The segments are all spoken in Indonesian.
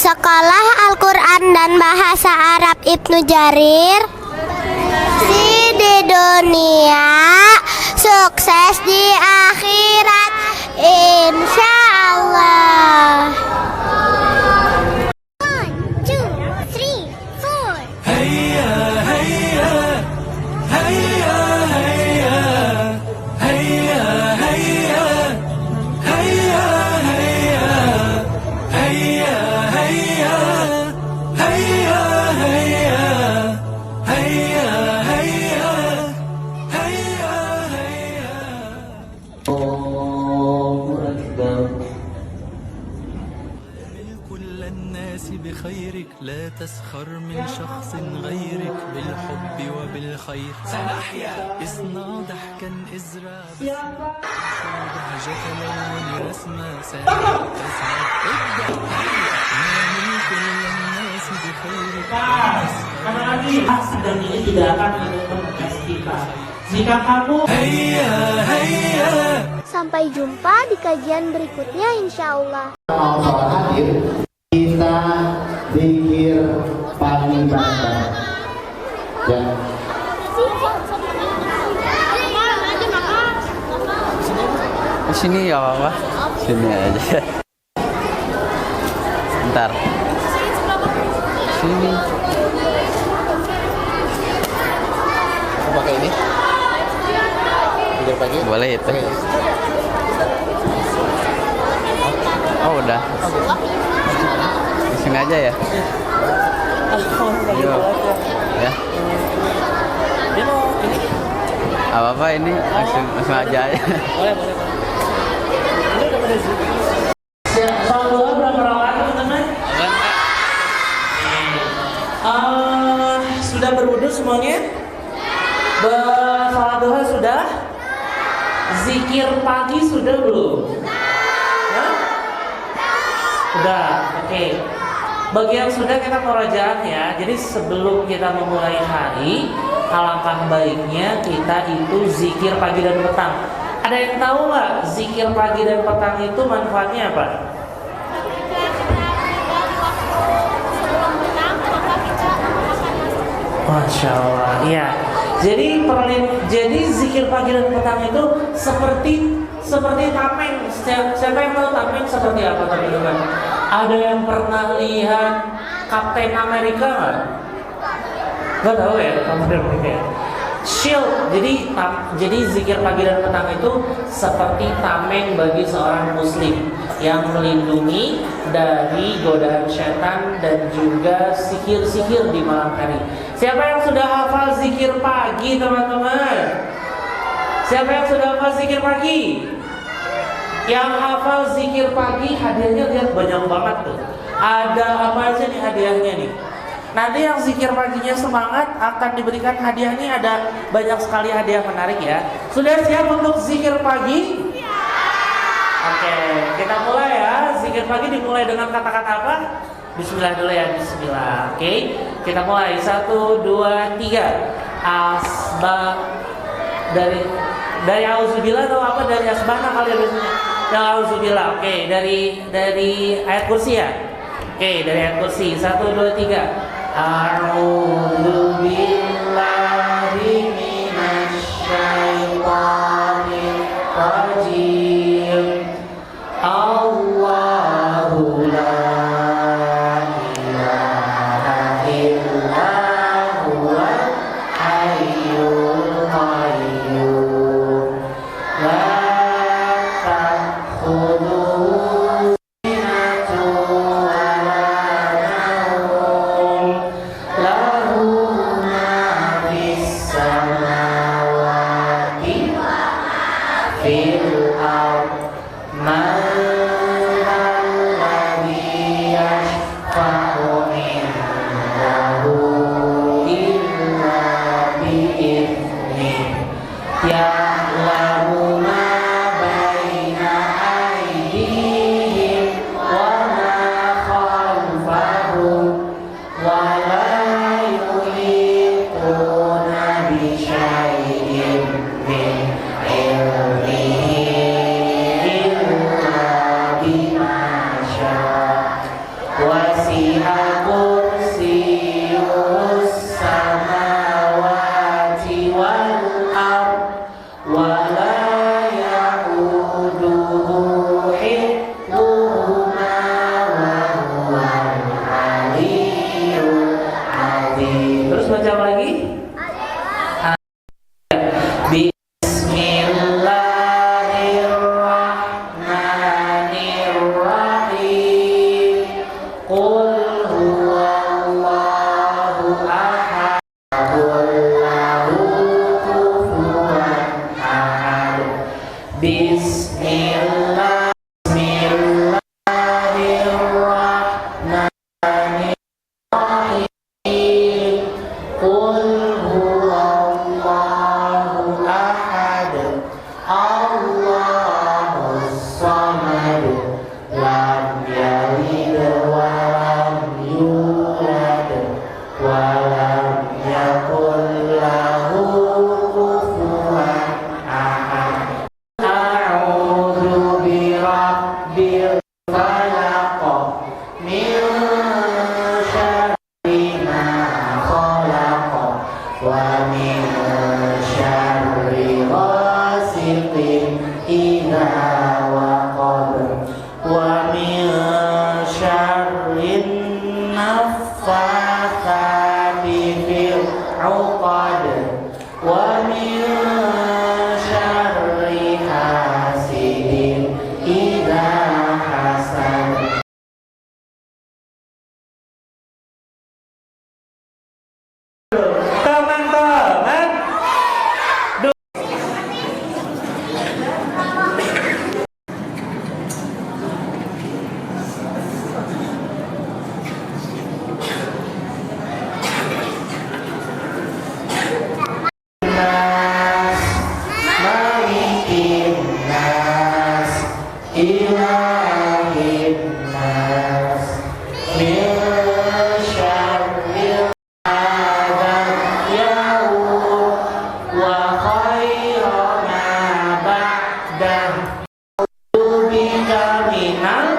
Sekolah Al-Quran dan Bahasa Arab Ibnu Jarir. Di dunia, sukses di akhirat, insya Allah. بخيرك لا تسخر من شخص غيرك بالحب وبالخير سنحيا اصنع ضحكا إزرا بهجة لون رسمة سنسعد ابدأ هيا من كل الناس بخيرك لا تسخر dan ini tidak akan menemukan kita. Jika kamu Sampai jumpa di kajian berikutnya insya Allah. Mau sholat hadir, kita zikir pagi bareng. Ya. Di sini ya apa? Sini aja. Bentar. Sini. Pakai ini? Zikir pagi? Boleh itu. Oh udah. Di sini aja ya. Yo. Ya. Apa ini langsung aja. Salat duha berapa rakaat teman-teman? Sudah berwudu semuanya? Salat duha sudah? Zikir pagi sudah belum? Sudah, oke. Bagi yang sudah kita murajaah ya. Jadi sebelum kita memulai hari, alangkah baiknya kita itu zikir pagi dan petang. Ada yang tahu nggak zikir pagi dan petang itu manfaatnya apa? Masya Allah, iya. Jadi zikir pagi dan petang itu seperti tameng. Siapa yang tahu tameng seperti apa teman-teman? Ada yang pernah lihat Kapten Amerika nggak? Nggak tahu ya, Kapten Amerika. Shield. Jadi zikir pagi dan petang itu seperti tameng bagi seorang muslim yang melindungi dari godaan setan dan juga sihir-sihir di malam hari. Siapa yang sudah hafal zikir pagi teman-teman? Siapa yang sudah hafal zikir pagi? Yang hafal zikir pagi hadiahnya lihat banyak banget tuh. Ada apa aja nih hadiahnya nih? Nanti yang zikir paginya semangat akan diberikan hadiah nih, ada banyak sekali hadiah menarik ya. Sudah siap untuk zikir pagi? Oke, kita mulai ya. Zikir pagi dimulai dengan kata-kata apa? Bismillah dulu ya, bismillah. Oke, kita mulai. 1, 2, 3. Asba dari auzubillah atau apa, dari asbana kali ya biasanya. Yang auzubillah. Oke, dari ayat kursi ya. Oke, dari ayat kursi. 1, 2, 3. A'udzu billahi minasyaitonir rajim. Allahu la ilaha illa huwal hayyul qayyum. La ta'khudhuhu sinatun wa la nawm. Lahu ma fis samawati fil ardh. wasi'a kursiyyuhus samawati wal ard wa la ya'uduhu hifdhuhuma wa huwal aliyyul azim. Terus baca lagi. Bismillahirrahmanirrahim. Qul huwallahu ahad, Allahu kufuwan ahad. Bismillahirrahmanirrahim. Qul huwallahu ahad, Allahus samad, lam yalid wa lam yulad wa lam yakul lahu kufuwan ahad. A'udzu birabbil falaq min syarri ma khalaq wa min syarri ghasiqin idza waqab wa min syarrin naffatsati fil 'uqad wa min syarri hasidin idza hasad. Teman-teman, nas malikin nas ilahin nas min syarril adam yaum wa khairu ma ba'dah bika minal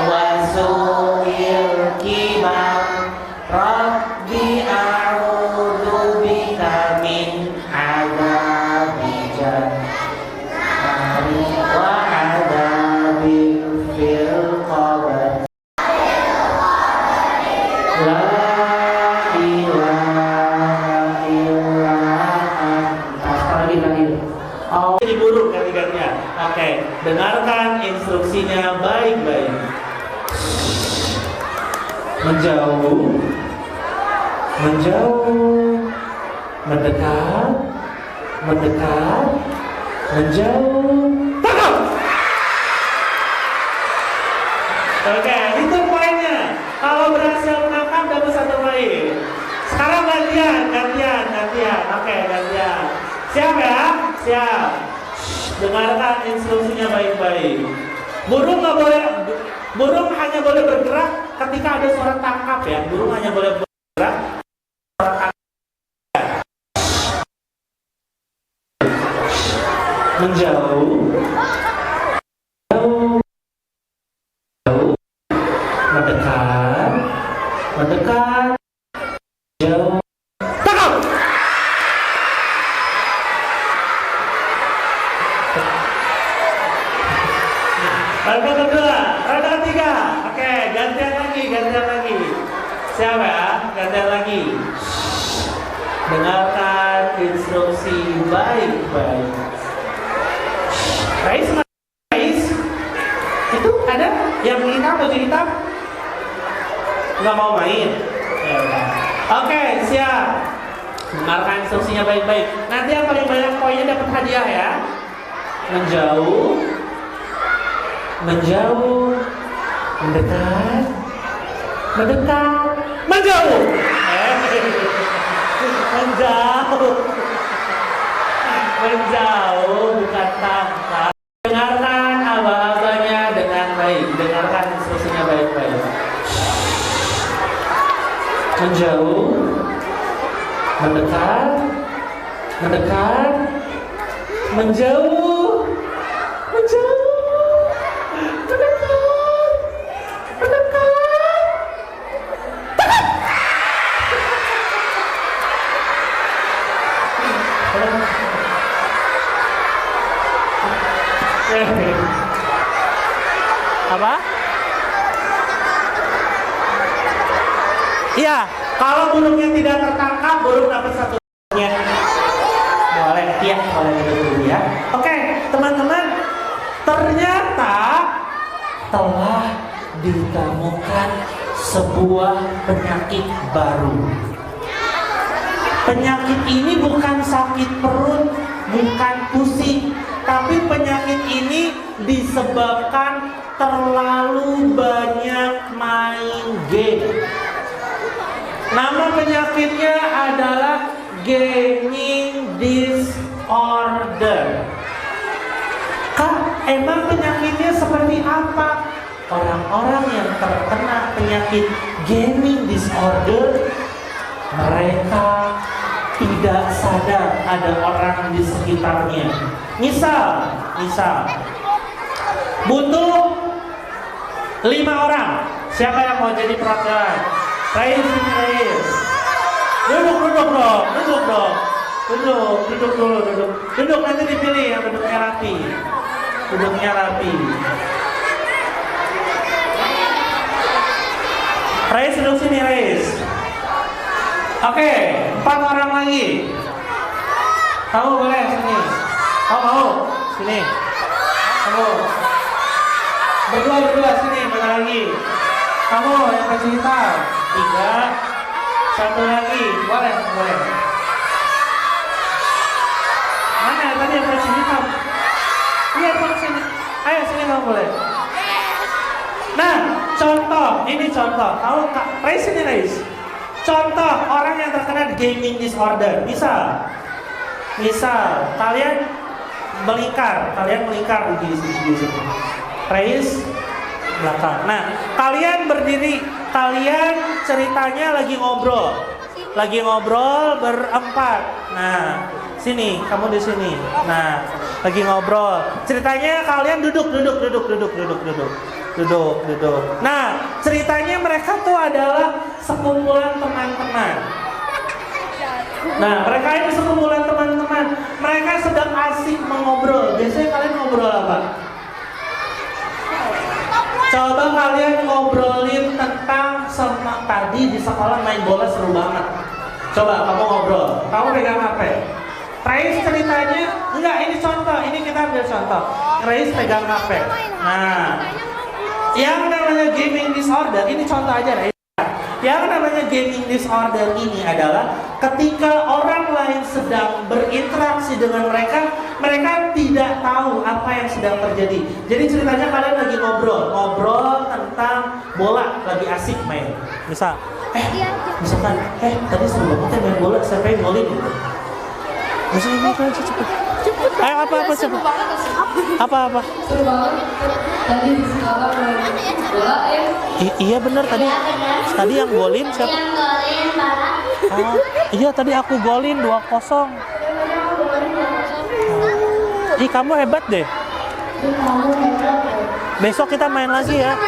wa su'il kibar rabbi a'udzu bika min adzabi jahannam wa adzabi fil qabr. La ilaha illa anta. Oh, diburu ganti-gantinya. Oke, dengarkan instruksinya baik-baik. Menjauh, menjauh, mendekat, mendekat, menjauh, tangkap. Oke, itu poinnya. Kalau berhasil menangkap dapat 1 poin. Sekarang gantian. Oke, gantian. Siap ya? Siap. Dengarkan instruksinya baik-baik. Burung hanya boleh bergerak ketika ada suara tangkap ya. Burung hanya boleh bergerak suara tangkap. Menjauh, jauh, mendekat, jauh, tangkap. Roda kedua, roda ketiga. Oke, gantian lagi. Siap ya? Gantian lagi. Dengarkan instruksi baik-baik. Rais, itu ada yang hitam, baju hitam? Nggak mau main? Ya udah. Oke, siap. Dengarkan instruksinya baik-baik. Nanti yang paling banyak poinnya dapat hadiah ya. Menjauh, menjauh, mendekat, menjauh, menjauh, bukan tangkap. Dengarkan aba-abanya dengan baik. Dengarkan instruksinya baik-baik. Menjauh, mendekat, menjauh, mendekat. Iya, kalau burungnya tidak tertangkap, burung dapat satu. Boleh, ya, boleh dulu ya. Oke, teman-teman, ternyata telah ditemukan sebuah penyakit baru. Penyakit ini bukan sakit perut, bukan pusing, tapi penyakit ini disebabkan terlalu banyak main game. Nama penyakitnya adalah gaming disorder. Kak, emang penyakitnya seperti apa? Orang-orang yang terkena penyakit gaming disorder, mereka tidak sadar ada orang di sekitarnya. Misal, butuh 5 orang. Siapa yang mau jadi perwakilan? Raise. Duduk dong. Duduk dulu. Duduk nanti dipilih yang duduknya rapi. Raise, duduk sini, Raise. Oke, 4 orang lagi. Kamu boleh sini. Kamu mau? Sini. Kamu. Berdua sini, mana lagi? Kamu yang baju hitam. 3. 1 lagi. Boleh. Mana tadi yang baju hitam? Iya, kamu sini. Ayo sini kamu boleh. Nah, ini contoh. Kamu raise ini, raise. Contoh orang yang terkena gaming disorder. Misal kalian melingkar di sini. Raise belakang. Nah, kalian berdiri, kalian ceritanya lagi ngobrol berempat. Nah, sini, kamu di sini. Nah, lagi ngobrol. Ceritanya kalian duduk. Nah, ceritanya mereka tuh adalah sekumpulan teman-teman. Mereka sedang asik mengobrol. Biasanya kalian ngobrol apa? Coba kalian ngobrolin tentang tadi di sekolah main bola seru banget. Coba kamu ngobrol. Kamu pegang HP. Rais ceritanya, enggak, ini contoh. Ini kita ambil contoh. Rais pegang HP. Nah, yang namanya gaming disorder, ini contoh aja Rais. Yang namanya gaming disorder ini adalah ketika orang lain sedang berinteraksi dengan mereka tidak tahu apa yang sedang terjadi. Jadi ceritanya kalian lagi ngobrol tentang bola, lagi asik main. Misalkan, tadi seru banget main bola, siapa yang golin gitu. Misalnya main cepet. Ayo apa cepet. Apa? Seru banget. Tadi di sekolah main bola ya. Iya benar tadi yang golin siapa? Yang golin Farah. Iya tadi aku golin 2-0. Ih kamu hebat deh. Besok kita main lagi ya.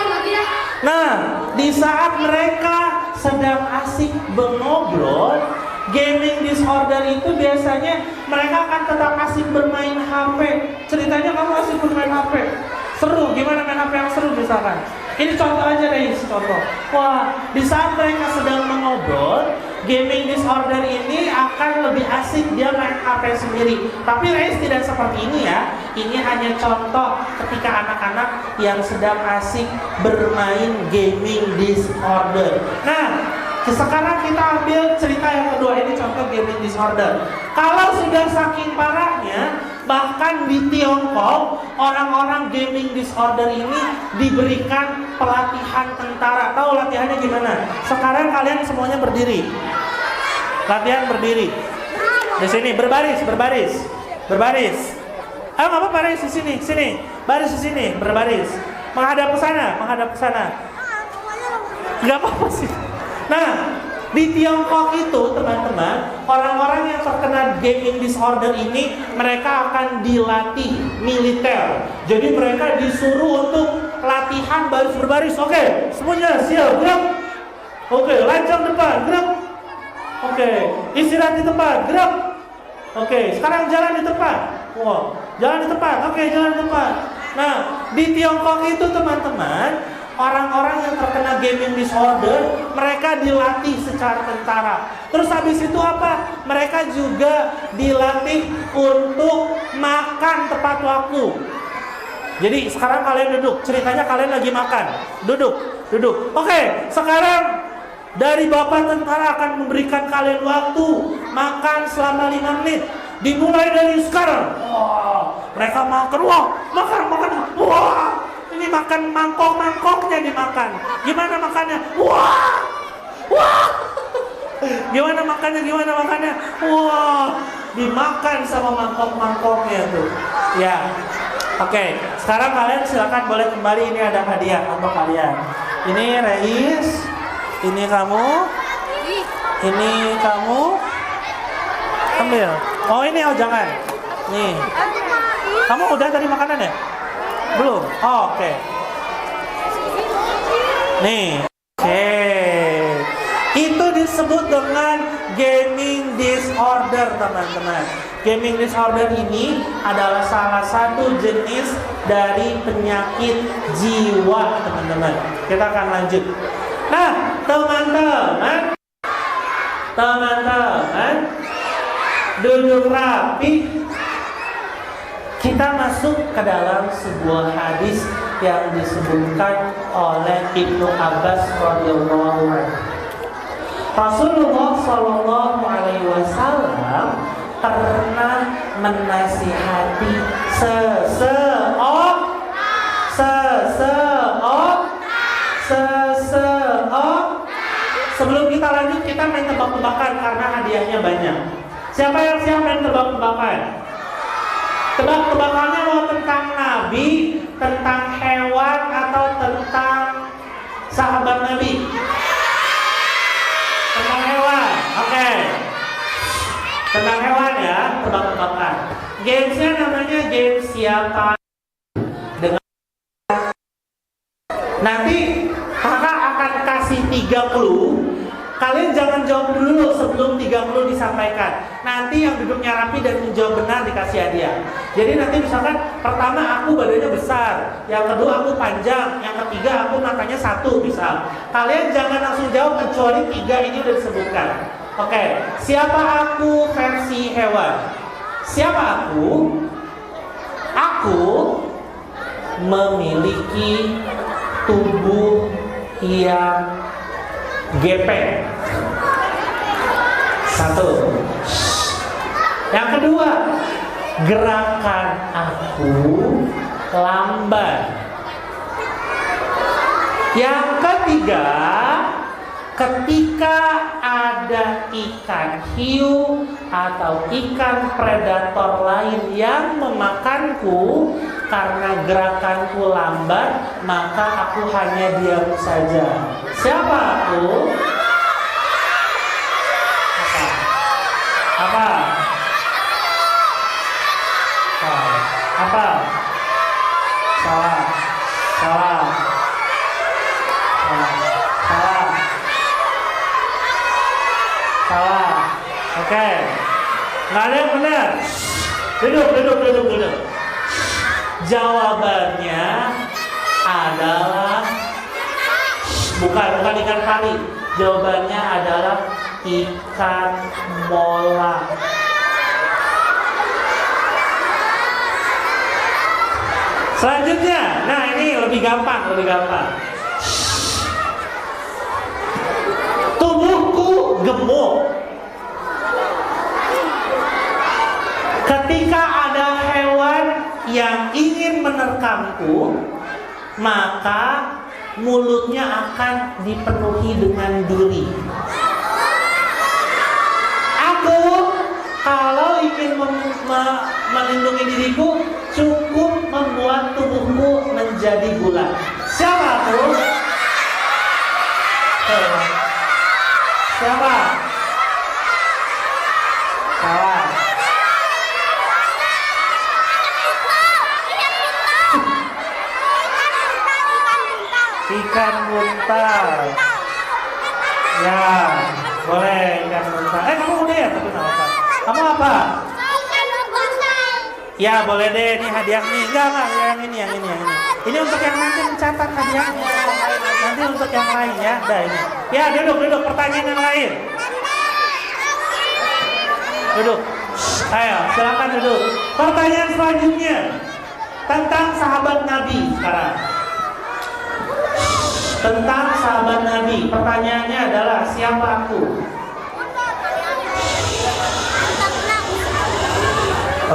Nah, di saat mereka sedang asik mengobrol, gaming disorder itu biasanya mereka akan tetap asik bermain HP. Ceritanya kamu asik bermain HP. Seru, gimana main HP yang seru misalkan? Ini contoh aja deh, contoh. Wah, di saat mereka sedang mengobrol, gaming disorder ini akan lebih asik dia main HP sendiri. Tapi Reis tidak seperti ini ya. Ini hanya contoh ketika anak-anak yang sedang asik bermain gaming disorder. Nah, sekarang kita ambil cerita yang kedua, ini contoh gaming disorder. Kalau sudah saking parahnya, bahkan di Tiongkok orang-orang gaming disorder ini diberikan pelatihan tentara. Tahu latihannya gimana? Sekarang kalian semuanya berdiri. Latihan berdiri. Di sini berbaris. Ayo nggak apa-apa, Reis di sini. Baris di sini, berbaris. Menghadap ke sana. Nggak apa-apa sih. Nah, di Tiongkok itu teman-teman, orang-orang yang terkena gaming disorder ini mereka akan dilatih militer. Jadi mereka disuruh untuk latihan baris berbaris. Oke, semuanya siap, gerak. Oke, lancang depan, gerak. Oke, istirahat di tempat, gerak. Oke, sekarang jalan di tempat. Wow, jalan di tempat. Oke, jalan di tempat. Nah, di Tiongkok itu teman-teman, orang-orang yang terkena gaming disorder, mereka dilatih secara tentara. Terus habis itu apa? Mereka juga dilatih untuk makan tepat waktu. Jadi sekarang kalian duduk, ceritanya kalian lagi makan. Duduk. Oke, sekarang dari Bapak tentara akan memberikan kalian waktu makan selama 5 menit. Dimulai dari sekarang. Wah, mereka makan. Wah, makan. Wah, ini makan mangkok-mangkoknya dimakan. Gimana makannya? Wah. Gimana makannya? Wah, dimakan sama mangkok-mangkoknya tuh. Ya. Oke, sekarang kalian silakan boleh kembali. Ini ada hadiah untuk kalian. Ini Reis, ini kamu, ini kamu. Ambil. Oh ini, oh jangan. Nih. Kamu udah tadi makanan ya? Belum? Oh, oke. Nih. Oke. Itu disebut dengan gaming disorder, teman-teman. Gaming disorder ini adalah salah satu jenis dari penyakit jiwa, teman-teman. Kita akan lanjut. Nah, teman-teman, duduk rapi. Kita masuk ke dalam sebuah hadis yang disebutkan oleh Ibnu Abbas radhiyallahu anhu. Rasulullah Shallallahu Alaihi Wasallam pernah menasihati seseorang. Sebelum kita lanjut, kita main tebak-tebakan karena hadiahnya banyak. Siapa yang siap main tebak-tebakan? Tebak-tebakannya mau tentang Nabi, tentang hewan, atau tentang sahabat Nabi? Tentang hewan, oke. Tentang hewan ya, tebak-tebakan. Gamesnya namanya game siapa. Dengan nanti kakak akan kasih 3 clue. Kalian jangan jawab dulu sebelum 3 clue disampaikan. Nanti yang duduknya rapi dan menjawab benar dikasih hadiah. Jadi nanti misalkan pertama aku badannya besar, yang kedua aku panjang, yang ketiga aku matanya 1 misal. Kalian jangan langsung jawab kecuali 3 ini udah disebutkan. Oke, siapa aku versi hewan? Siapa aku? Aku memiliki tubuh yang gepeng. 1. Yang kedua, gerakan aku lambat. Yang ketiga, ketika ada ikan hiu atau ikan predator lain yang memakanku karena gerakanku lambat, maka aku hanya diam saja. Siapa aku? Apa? Salah. Oke. Nggak ada yang benar. Duduk. Jawabannya adalah bukan ikan pari. Jawabannya adalah ikan mola. Selanjutnya, nah ini lebih gampang. Tubuhku gemuk. Ketika ada hewan yang ingin menerkamku, maka mulutnya akan dipenuhi dengan duri. Aku kalau ingin melindungi diriku, cukup membuat tubuhku menjadi bulat. Siapa aku? Siapa? Salah. Ikan buntal. Ya, boleh ikan buntal. Kamu udah ya tapi apa? Kamu apa? Ya boleh deh, ini hadiah nih. Enggak, yang ini. Ini untuk yang nanti mencatat hadiahnya. Nanti untuk yang lain ya. Dah ini. Ya duduk. Pertanyaan yang lain. Duduk. Ayo, silakan duduk. Pertanyaan selanjutnya tentang sahabat Nabi sekarang. Tentang sahabat Nabi. Pertanyaannya adalah siapa aku?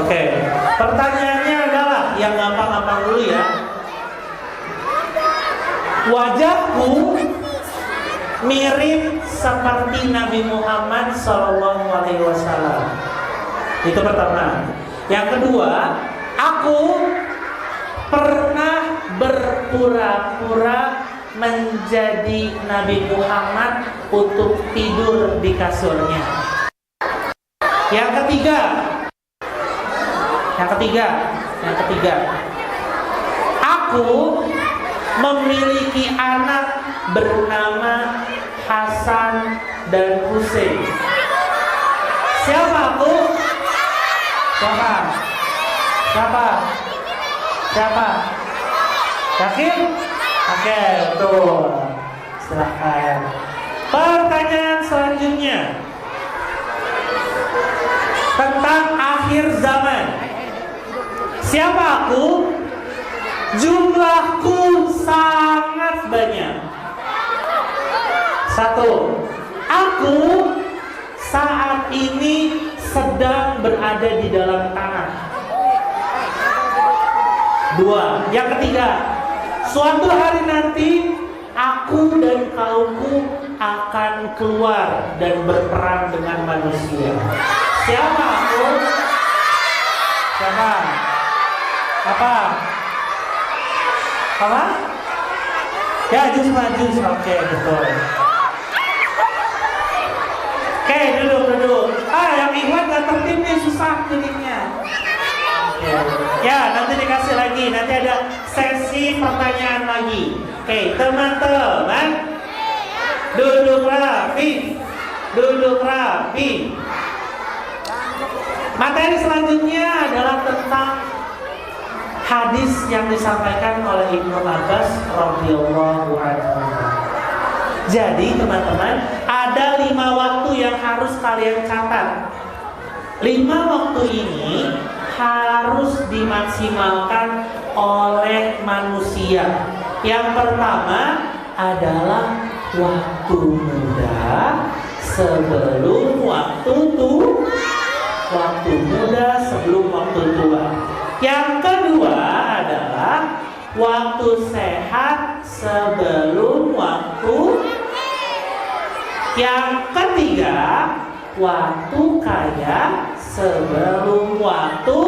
Oke. Pertanyaannya adalah yang gampang-gampang dulu ya. Wajahku mirip seperti Nabi Muhammad SAW. Itu pertama. Yang kedua, aku pernah berpura-pura menjadi Nabi Muhammad untuk tidur di kasurnya. Yang ketiga, aku memiliki anak bernama Hasan dan Husain. Siapa aku? Siapa? Yakin? Oke, betul. Silahkan. Pertanyaan selanjutnya tentang akhir zaman. Siapa aku? Jumlahku sangat banyak. 1. Aku saat ini sedang berada di dalam tanah. 2. Yang ketiga, suatu hari nanti aku dan kaumku akan keluar dan berperang dengan manusia. Siapa aku? Siapa? Apa? Ya, jus. Oke, betul. Oke, duduk. Yang ikhwan gak tertib nih, susah jadinya. Ya, nanti dikasih lagi. Nanti ada sesi pertanyaan lagi. Oke, teman-teman, duduk rapi. Materi selanjutnya adalah tentang hadis yang disampaikan oleh Ibnu Abbas radhiyallahu anhu. Jadi teman-teman, ada 5 waktu yang harus kalian catat. 5 waktu ini harus dimaksimalkan oleh manusia. Yang pertama adalah waktu muda sebelum waktu tua. Waktu muda sebelum waktu tua. Yang kedua adalah waktu sehat sebelum waktu. Yang ketiga, waktu kaya sebelum waktu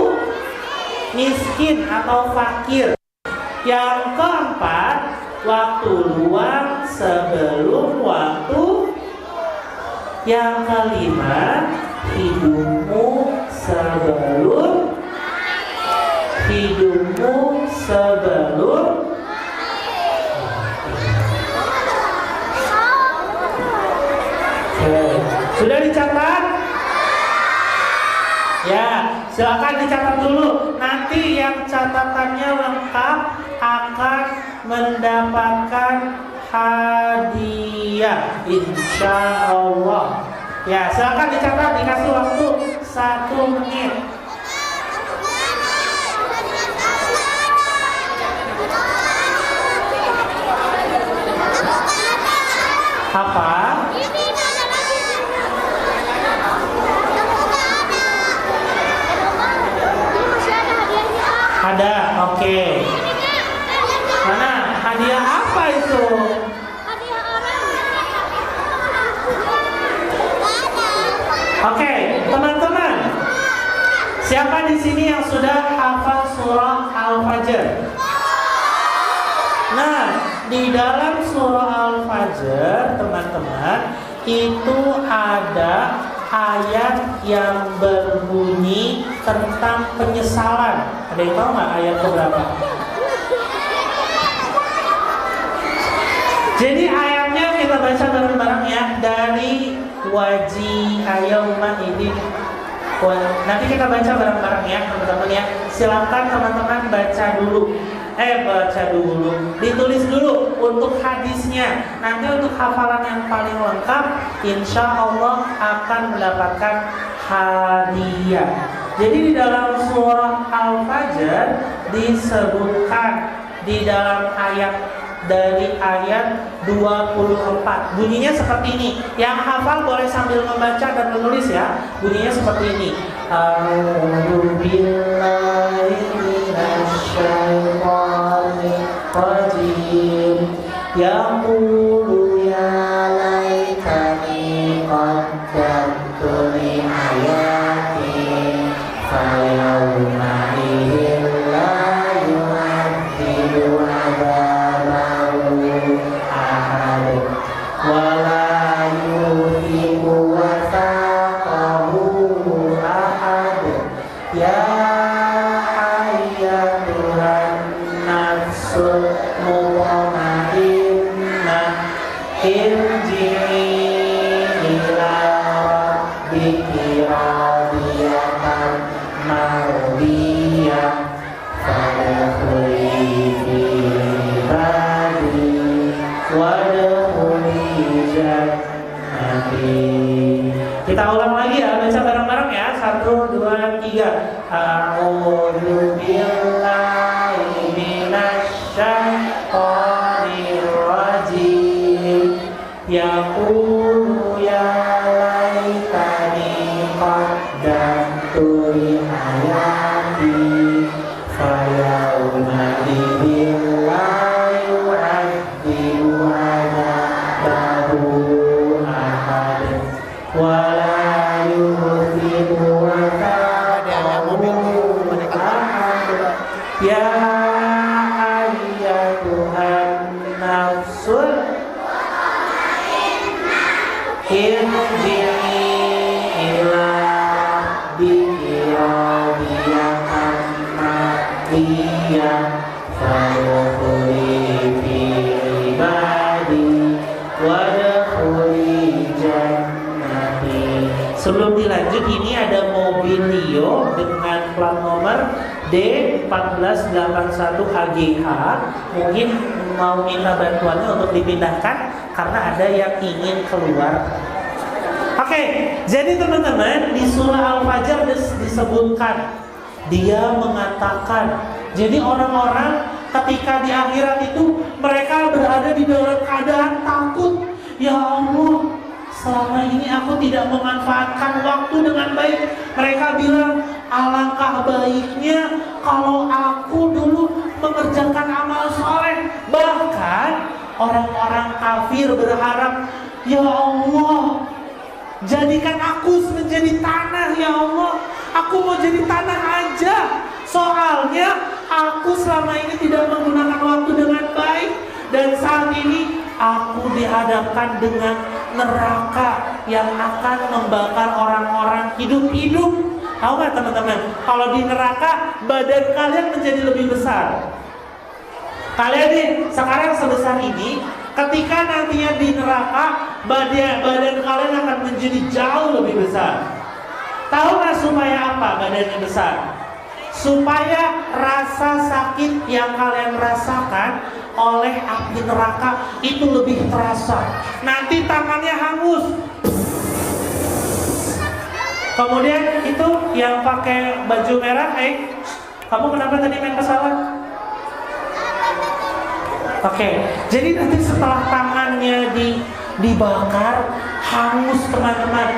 miskin atau fakir. Yang keempat, waktu luang sebelum waktu. Yang kelima, hidupmu sebelum. Sudah dicatat? Ya, silakan dicatat dulu. Nanti yang catatannya lengkap akan mendapatkan hadiah, insya Allah. Ya, silakan dicatat, dikasih waktu 1 menit. Apa? Ada, oke. Mana? Hadiah apa itu? Oke, teman-teman. Siapa di sini yang sudah hafal surah Al-Fajr? Nah, di dalam surah Al-Fajr, teman-teman, itu ada ayat yang berbunyi tentang penyesalan. Ada yang tahu nggak ayat berapa? Jadi ayatnya kita baca bareng-bareng ya, dari waji yauma idin Nanti kita baca bareng-bareng ya teman-teman ya. Silakan teman-teman baca dulu. Ditulis dulu untuk hadisnya. Nanti untuk hafalan yang paling lengkap, insya Allah akan mendapatkan hadiah. Jadi di dalam surah Al-Fajr disebutkan di dalam dari ayat 24. Bunyinya seperti ini. Yang hafal boleh sambil membaca dan menulis ya. Bunyinya seperti ini. A'udzu billahi minasyaitonir rajim. Yaqulu ya laitani qaddamtu li hayati fayawma idzin la yu'adhibu 'adzabahu ahad wa la yuthiqu wathaqahu ahad. Ya ayyatuhan nafsul mutmainnah irji'i ila rabbiki radiyatan mardiyah fadkhuli fi ibadi wadkhuli jannati. Kita ulang lagi ya, baca bareng-bareng ya. 1, 2, 3. A'udzu billahi minasyaitonir rajim. Yaqulu ya laitani qaddamtu li hayati fayawma idzin la yu'adhibu 'adzabahu ahad wa la yuthiqu wathaqahu ahad. Ya ayyatuhan nafsul irji'i ila rabbiki radiyatan mardiyah fadkhuli fi ibadi wadkhuli jannati. Sebelum dilanjut, ini ada mobilio dengan plat nomor D1481 HGH. Mungkin mau minta bantuannya untuk dipindahkan karena ada yang ingin keluar. Oke, jadi teman-teman, di surah Al-Fajr disebutkan, dia mengatakan, jadi orang-orang ketika di akhirat itu mereka berada di dalam keadaan takut. Ya Allah, selama ini aku tidak memanfaatkan waktu dengan baik. Mereka bilang, alangkah baiknya kalau aku dulu mengerjakan amal soleh. Bahkan orang-orang kafir berharap, ya Allah, jadikan aku menjadi tanah ya Allah. Aku mau jadi tanah aja. Soalnya aku selama ini tidak menggunakan waktu dengan baik. Dan saat ini aku dihadapkan dengan neraka yang akan membakar orang-orang hidup-hidup. Tahu gak teman-teman? Kalau di neraka badan kalian menjadi lebih besar. Kalian nih sekarang sebesar ini. Ketika nantinya di neraka badan kalian akan menjadi jauh lebih besar. Tahu gak supaya apa badannya besar? Supaya rasa sakit yang kalian rasakan oleh api neraka itu lebih terasa. Nanti tangannya hangus. Kemudian itu yang pakai baju merah, kamu kenapa tadi main pesawat? Oke, jadi nanti setelah tangannya dibakar, hangus teman-teman,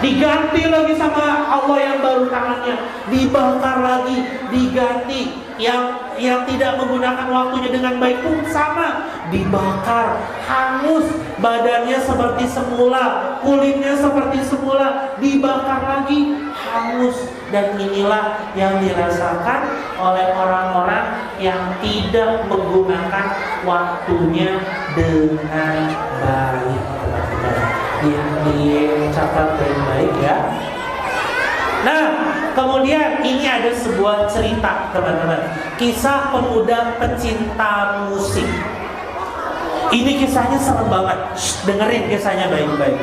diganti lagi sama Allah yang baru tangannya, dibakar lagi, diganti. Yang tidak menggunakan waktunya dengan baik pun sama, dibakar, hangus, badannya seperti semula, kulitnya seperti semula, dibakar lagi, hangus. Dan inilah yang dirasakan oleh orang-orang yang tidak menggunakan waktunya dengan baik. Dicatat baik-baik ya. Nah, kemudian ini ada sebuah cerita teman-teman, kisah pemuda pecinta musik. Ini kisahnya serem banget. Dengerin kisahnya baik-baik.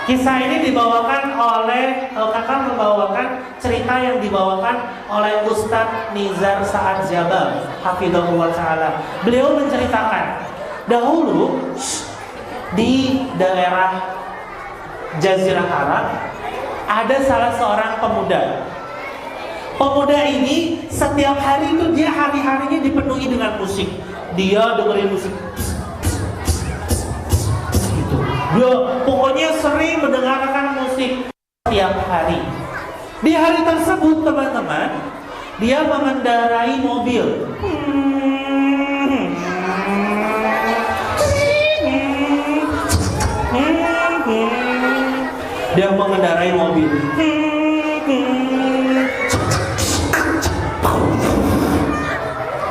Kisah ini dibawakan oleh kakak membawakan cerita yang dibawakan oleh Ustadz Nizar Sa'ad Jabal, hafizahullah ta'ala. Beliau menceritakan dahulu di daerah Jazirah Arab ada salah seorang pemuda. Pemuda ini setiap hari itu dia hari-harinya dipenuhi dengan musik. Dia dengerin musik. Gitu. Dia pokoknya sering mendengarkan musik setiap hari. Di hari tersebut teman-teman, dia mengendarai mobil. Dia mengendarai mobil.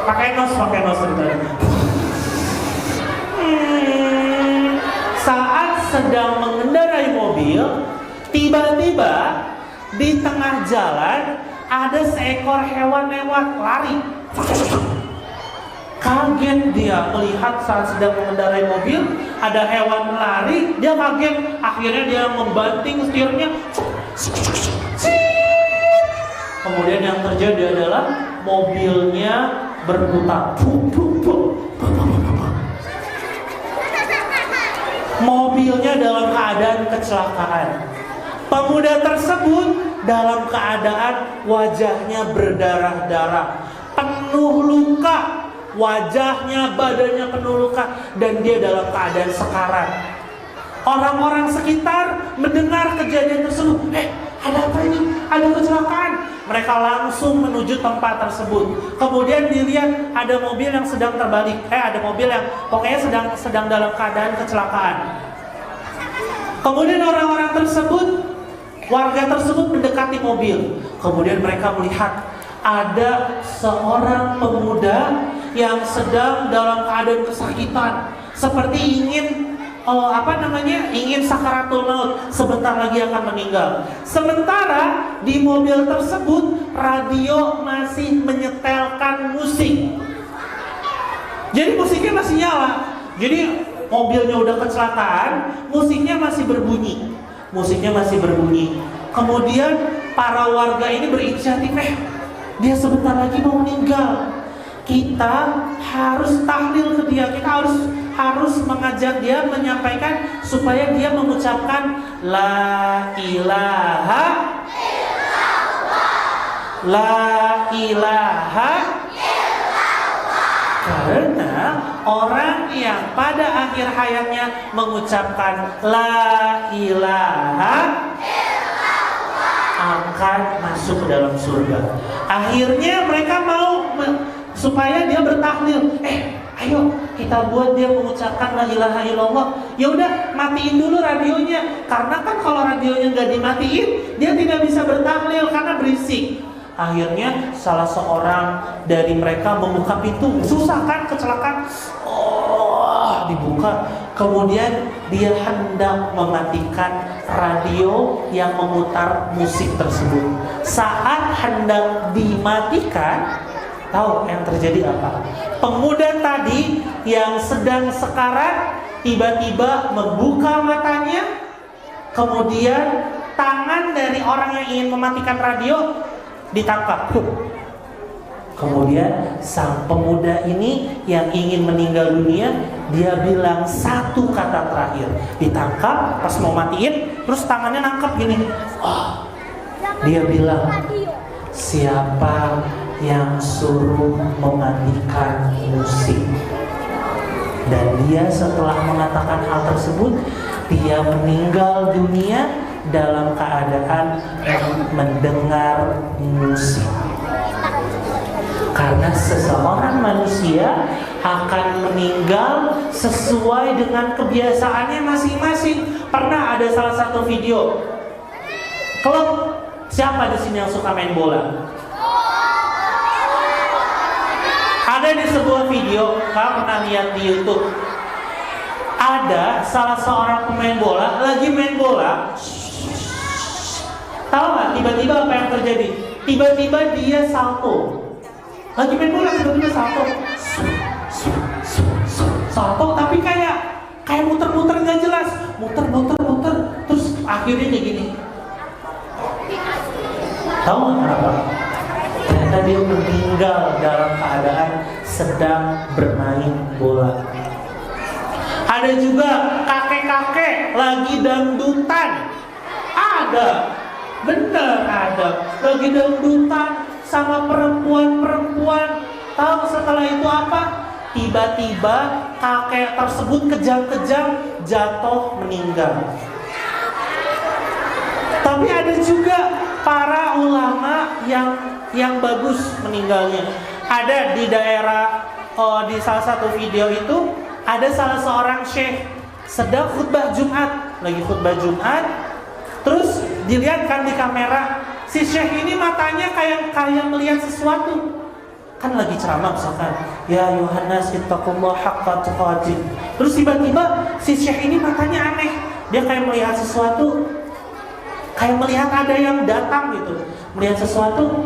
Pakai nos Saat sedang mengendarai mobil, tiba-tiba di tengah jalan ada seekor hewan lewat lari. Kaget dia melihat saat sedang mengendarai mobil ada hewan lari, dia kaget. Akhirnya dia membanting setirnya. Kemudian yang terjadi adalah mobilnya berputar. Mobilnya dalam keadaan kecelakaan. Pemuda tersebut dalam keadaan wajahnya berdarah-darah, penuh luka. Wajahnya, badannya penuh luka, dan dia dalam keadaan sekarat. Orang-orang sekitar mendengar kejadian tersebut. Ada apa ini? Ada kecelakaan. Mereka langsung menuju tempat tersebut. Kemudian dilihat ada mobil yang sedang terbalik. Ada mobil yang pokoknya sedang dalam keadaan kecelakaan. Kemudian orang-orang tersebut, warga tersebut mendekati mobil. Kemudian mereka melihat ada seorang pemuda yang sedang dalam keadaan kesakitan, seperti ingin ingin sakaratul maut, sebentar lagi akan meninggal. Sementara di mobil tersebut radio masih menyetelkan musik. Jadi musiknya masih nyala. Jadi mobilnya udah kecelakaan, musiknya masih berbunyi. Kemudian para warga ini berinisiatif, dia sebentar lagi mau meninggal. Kita harus tahlil ke dia. Kita harus mengajak dia, menyampaikan supaya dia mengucapkan la ilaha illallah. La ilaha illallah. Karena orang yang pada akhir hayatnya mengucapkan la ilaha akan masuk ke dalam surga. Akhirnya mereka mau supaya dia bertahlil. Ayo kita buat dia mengucapkan la ilaha illallah. Ya udah, matiin dulu radionya. Karena kan kalau radionya nggak dimatiin, dia tidak bisa bertahlil karena berisik. Akhirnya salah seorang dari mereka membuka pintu. Susah kan, kecelakaan. Dibuka. Kemudian dia hendak mematikan radio yang memutar musik tersebut. Saat hendak dimatikan, tahu yang terjadi apa? Pemuda tadi yang sedang sekarat tiba-tiba membuka matanya. Kemudian tangan dari orang yang ingin mematikan radio ditangkap. Kemudian sang pemuda ini yang ingin meninggal dunia, dia bilang satu kata terakhir. Ditangkap, pas mau matiin, terus tangannya nangkap gini. Dia bilang, siapa yang suruh mematikan musik? Dan dia setelah mengatakan hal tersebut, dia meninggal dunia dalam keadaan mendengar musik. Karena seseorang manusia akan meninggal sesuai dengan kebiasaannya masing-masing. Pernah ada salah satu video klub, siapa di sini yang suka main bola? Ada di sebuah video, kamu pernah lihat di YouTube. Ada salah seorang pemain bola lagi main bola. Tahu nggak? Tiba-tiba apa yang terjadi? Tiba-tiba dia salto. Lagi main bola tiba-tiba salto, tapi kayak muter-muter nggak jelas, muter, terus akhirnya kayak gini. Tahu nggak kenapa? Ternyata dia meninggal dalam keadaan sedang bermain bola. Ada juga kakek-kakek lagi dangdutan. Ada, bener ada. Lagi dangdutan sama perempuan-perempuan. Tahu setelah itu apa? Tiba-tiba kakek tersebut kejang-kejang jatuh meninggal. Tapi ada juga para ulama yang bagus meninggalnya. Ada di daerah di salah satu video itu ada salah seorang syekh sedang khutbah Jumat, lagi khutbah Jumat, terus dilihatkan di kamera si syekh ini matanya kayak melihat sesuatu. Kan lagi ceramah misalkan, ya Yohanes ittaqullah haqqa tuqatih. Terus tiba-tiba si syekh ini matanya aneh, dia kayak melihat sesuatu, kayak melihat ada yang datang gitu, melihat sesuatu.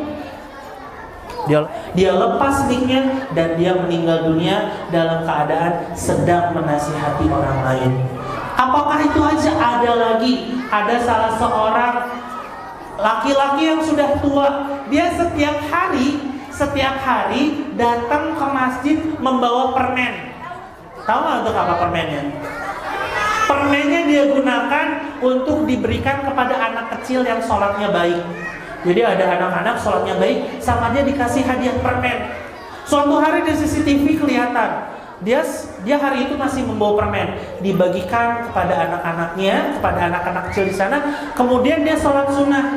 Dia lepas mic-nya dan dia meninggal dunia dalam keadaan sedang menasihati orang lain. Apakah itu aja? Ada lagi, ada salah seorang laki-laki yang sudah tua. Dia setiap hari datang ke masjid membawa permen. Tahu nggak untuk apa permennya? Permennya dia gunakan untuk diberikan kepada anak kecil yang sholatnya baik. Jadi ada anak-anak sholatnya baik, sama dia dikasih hadiah permen. Suatu hari di CCTV kelihatan dia hari itu masih membawa permen, dibagikan kepada anak-anaknya, kepada anak-anak kecil di sana. Kemudian dia sholat sunnah,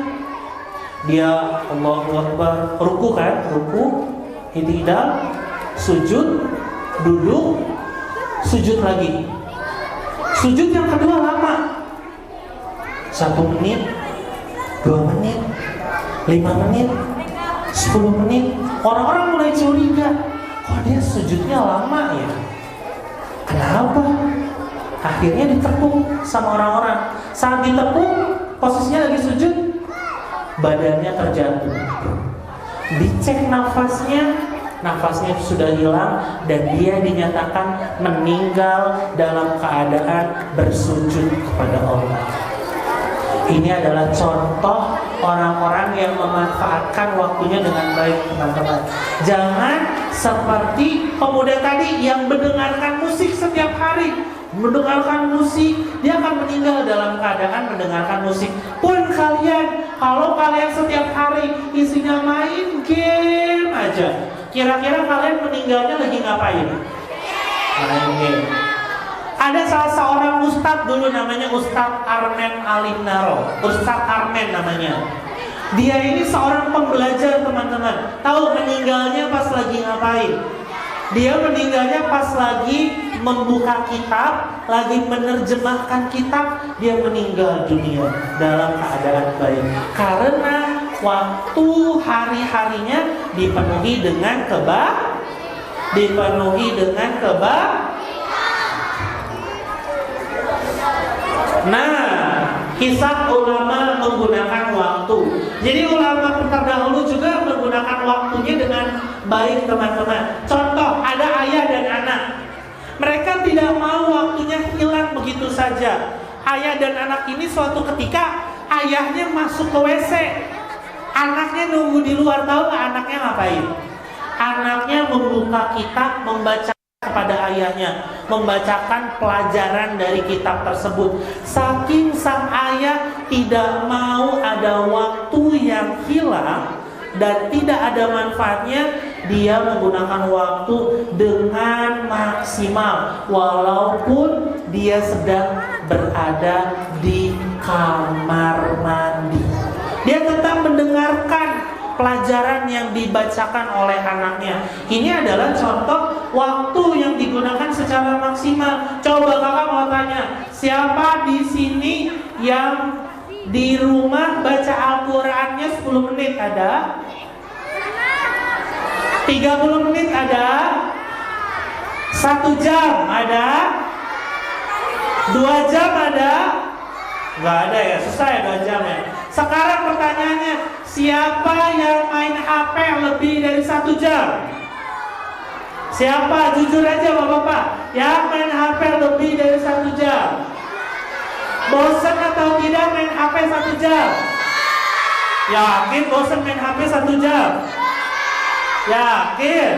dia Allahu Akbar, ruku, i'tidal, sujud, duduk, sujud lagi. Sujud yang kedua lama, 1 menit, 2 menit, 5 menit, 10 menit. Orang-orang mulai curiga, kok dia sujudnya lama ya? Kenapa? Akhirnya ditepuk sama orang-orang. Saat ditepuk, posisinya lagi sujud, badannya terjatuh. Dicek nafasnya sudah hilang dan dia dinyatakan meninggal dalam keadaan bersujud kepada Allah. Ini adalah contoh orang-orang yang memanfaatkan waktunya dengan baik, teman-teman. Jangan seperti pemuda tadi yang mendengarkan musik setiap hari. Mendengarkan musik, dia akan meninggal dalam keadaan mendengarkan musik. Pun kalian, kalau kalian setiap hari isinya main game aja, kira-kira kalian meninggalnya lagi ngapain? Main game. Ada salah seorang ustadz dulu namanya Ustadz Armen Alimnaro. Ustadz Armen namanya. Dia ini seorang pembelajar, teman-teman. Tahu meninggalnya pas lagi ngapain? Dia meninggalnya pas lagi membuka kitab, lagi menerjemahkan kitab. Dia meninggal dunia dalam keadaan baik, karena waktu hari-harinya dipenuhi dengan Nah, kisah ulama menggunakan waktu. Jadi ulama terdahulu juga menggunakan waktunya dengan baik, teman-teman. Contoh, ada ayah dan anak. Mereka tidak mau waktunya hilang begitu saja. Ayah dan anak ini suatu ketika ayahnya masuk ke WC, anaknya nunggu di luar. Tahu nggak anaknya ngapain? Anaknya membuka kitab, membaca kepada ayahnya, membacakan pelajaran dari kitab tersebut. Saking sang ayah tidak mau ada waktu yang hilang dan tidak ada manfaatnya, dia menggunakan waktu dengan maksimal walaupun dia sedang berada di kamar mandi. Dia tetap mendengarkan pelajaran yang dibacakan oleh anaknya. Ini adalah contoh waktu yang digunakan secara maksimal. Coba kakak mau tanya, siapa di sini yang di rumah baca Al-Qur'annya 10 menit ada? 30 menit ada? 1 jam ada? 2 jam ada? Nggak ada ya, susah ya 2 jam ya. Sekarang pertanyaannya, siapa yang main HP lebih dari 1 jam? Siapa? Jujur aja bapak-bapak, yang main HP lebih dari 1 jam? Bosan atau tidak main HP 1 jam? Yakin bosan main HP 1 jam? Yakin?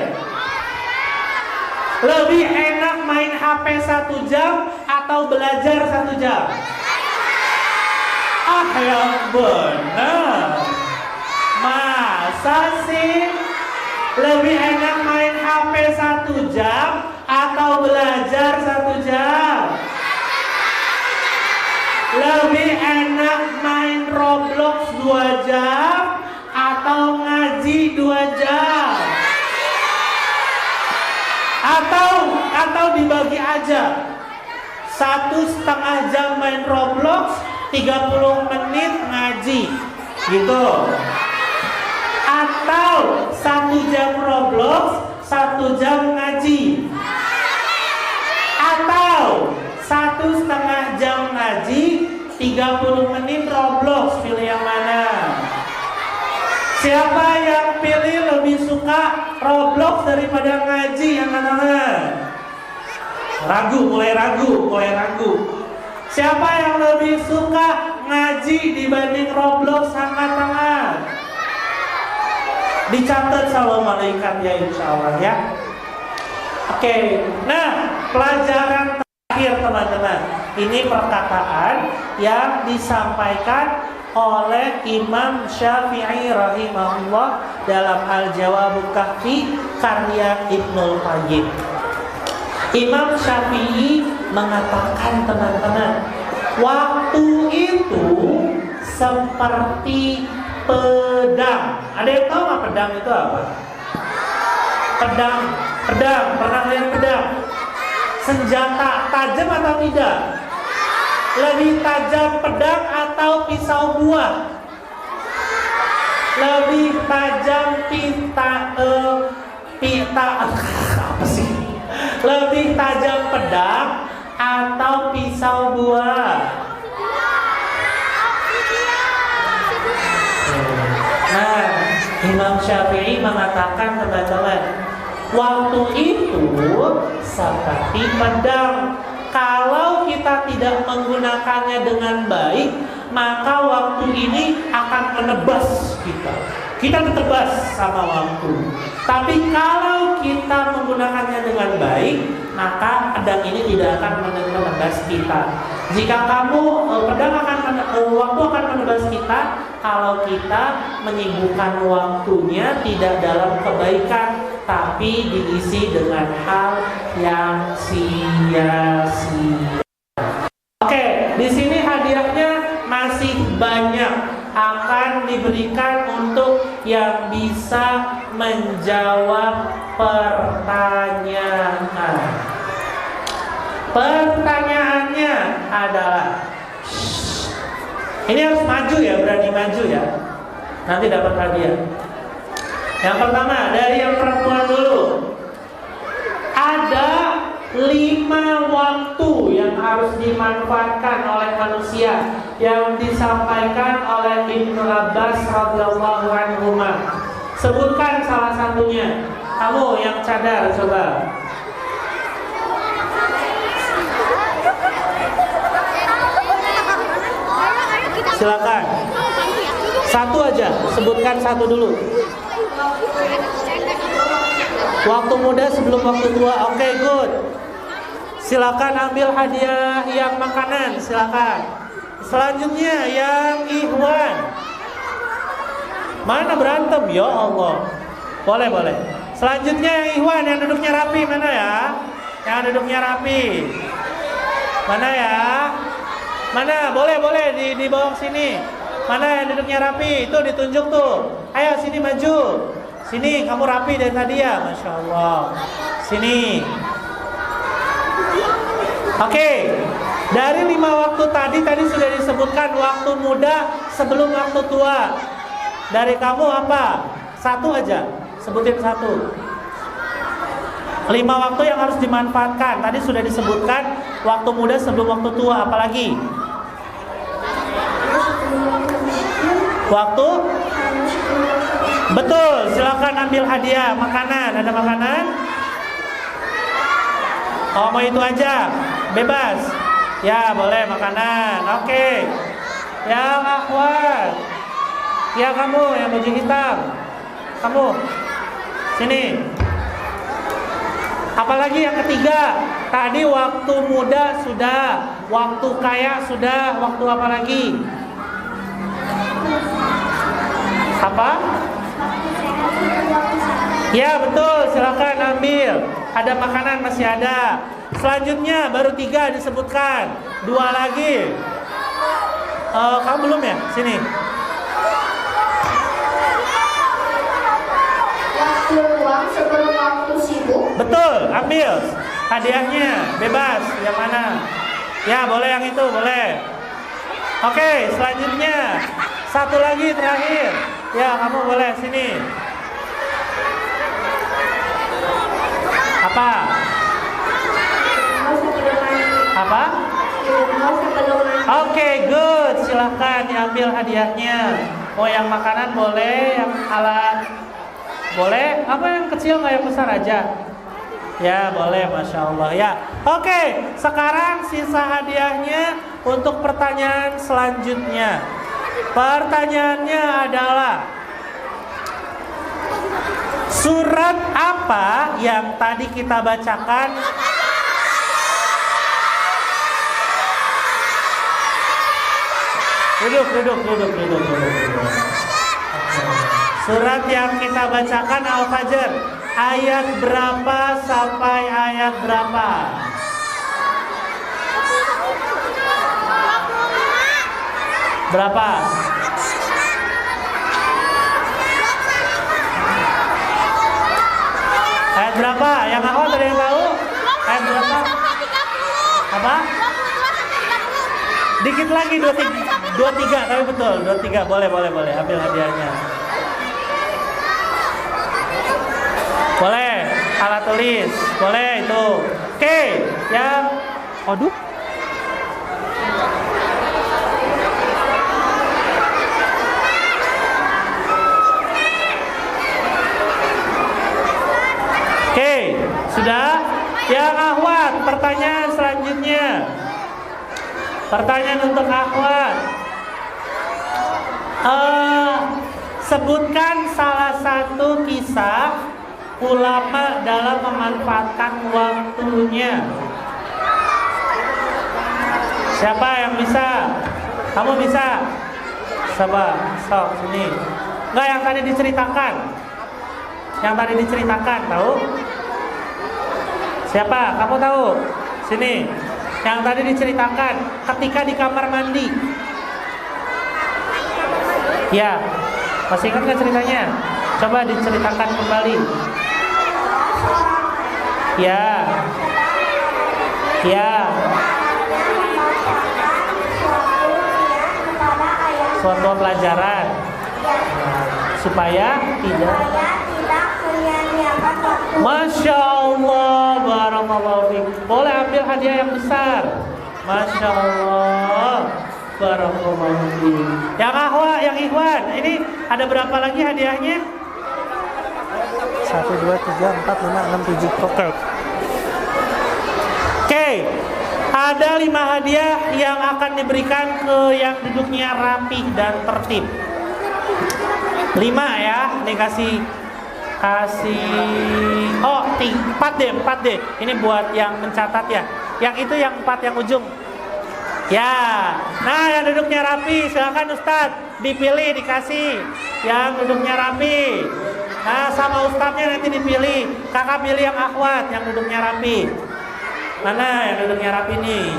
Lebih enak main HP 1 jam atau belajar 1 jam? Ah, yang benar. Masa sih? Lebih enak main HP 1 jam atau belajar 1 jam? Lebih enak main Roblox 2 jam atau ngaji 2 jam? Atau dibagi aja, 1,5 jam main Roblox, 30 menit ngaji, gitu. Atau 1 jam Roblox, 1 jam ngaji. Atau 1,5 jam ngaji, 30 menit Roblox. Pilih yang mana? Siapa yang pilih lebih suka Roblox daripada ngaji? Angkat tangan. Mulai ragu. Siapa yang lebih suka ngaji dibanding Roblox? Angkat tangan. Dicatat sama malaikat ya, insya Allah ya. Oke, nah pelajaran terakhir teman-teman, ini perkataan yang disampaikan oleh Imam Syafi'i rahimahullah dalam Al-Jawabul Kahfi karya Ibnul Qayyim. Imam Syafi'i mengatakan teman-teman, waktu itu seperti pedang. Ada yang tahu nggak pedang itu apa? Pedang. Pernah lihat pedang? Senjata tajam atau tidak? Lebih tajam pedang atau pisau buah? Lebih tajam apa sih? Lebih tajam pedang atau pisau buah? Nah, Imam Syafi'i mengatakan teman-teman, waktu itu seperti pedang. Kalau kita tidak menggunakannya dengan baik, maka waktu ini akan menebas kita. Kita ditebas sama waktu. Tapi kalau kita menggunakannya dengan baik, maka pedang ini tidak akan menebas kita. Jika waktu akan menebas kita kalau kita menyibukkan waktunya tidak dalam kebaikan, tapi diisi dengan hal yang sia-sia. Oke, di sini hadiahnya masih banyak, akan diberikan untuk yang bisa menjawab pertanyaan. Pertanyaannya adalah, ini harus maju ya, berani maju ya, nanti dapat hadiah. Yang pertama dari yang perempuan dulu. Ada 5 waktu yang harus dimanfaatkan oleh manusia yang disampaikan oleh Ibnu Abbas radhiyallahu anhu. Sebutkan salah satunya. Kamu yang cadar coba. Silakan. Satu aja, sebutkan satu dulu. Waktu muda sebelum waktu tua. Oke, good. Silakan ambil hadiah yang makanan, silakan. Selanjutnya yang Ikhwan. Mana berantem? Ya Allah. Boleh. Selanjutnya yang Ikhwan, yang duduknya rapi mana ya? Yang duduknya rapi. Mana ya? Mana? Boleh di bawah sini. Mana yang duduknya rapi? Itu ditunjuk tuh. Ayo sini maju. Sini kamu rapi dari tadi ya, Masya Allah. Sini. Oke. Dari 5 waktu tadi sudah disebutkan waktu muda sebelum waktu tua. Dari kamu apa? Satu aja. Sebutin satu. 5 waktu yang harus dimanfaatkan. Tadi sudah disebutkan waktu muda sebelum waktu tua. Apalagi? Waktu? Betul. Silakan ambil hadiah makanan. Ada makanan? Oh, mau itu aja? Bebas. Ya, boleh makanan. Oke. Yang akhwat. Ya, kamu yang baju hitam. Kamu. Sini. Apalagi yang ketiga? Tadi waktu muda sudah, waktu kaya sudah, waktu apa lagi? Apa? Ya betul, silakan ambil. Ada makanan masih ada. Selanjutnya baru 3 disebutkan. 2 lagi. Kamu belum ya? Sini. Waktu luang sebelum waktu sibuk. Betul, ambil. Hadiahnya bebas. Yang mana? Ya boleh yang itu, boleh. Oke, selanjutnya 1 lagi terakhir. Ya kamu boleh sini. Apa? Apa? Oke, good. Silahkan diambil hadiahnya. Oh, yang makanan boleh, yang alat boleh. Apa yang kecil nggak yang besar aja? Ya boleh, masya Allah ya. Oke, sekarang sisa hadiahnya untuk pertanyaan selanjutnya. Pertanyaannya adalah surat apa yang tadi kita bacakan? Duduk. Surat yang kita bacakan Al-Fajr, ayat berapa sampai ayat berapa? Berapa? Ayat berapa? Yang aku ada yang tahu? Ayat berapa? Apa? Dikit lagi 23, tapi betul 23. Boleh ambil hadiahnya. Boleh alat tulis, boleh itu. Oke, yang aduh. Oke, sudah? Yang akhwat, pertanyaan selanjutnya. Pertanyaan untuk akhwat. Sebutkan salah satu kisah ulama dalam memanfaatkan waktunya. Siapa yang bisa? Kamu bisa? Sabar, sok sini. Enggak, yang tadi diceritakan. Yang tadi diceritakan, tahu? Siapa? Kamu tahu? Sini. Yang tadi diceritakan ketika di kamar mandi. Ya, masih ingat nggak ceritanya? Coba diceritakan kembali. Ya. Suatu pelajaran supaya tidak Masya Allah, barakallahu fiik. Boleh ambil hadiah yang besar. Masya Allah, barakallahu fiik. Yang akhwat, yang ikhwan, ini ada berapa lagi hadiahnya? 1, 2, 3, 4, 5, 6, 7. Oke. Ada 5 hadiah yang akan diberikan ke yang duduknya rapih dan tertib. 5 ya, ini kasih 4 deh. Ini buat yang mencatat ya. Yang itu yang 4 yang ujung. Ya. Nah, yang duduknya rapi silakan Ustadz dipilih, dikasih. Yang duduknya rapi. Nah, sama Ustadznya nanti dipilih. Kakak pilih yang akhwat yang duduknya rapi. Mana yang duduknya rapi nih?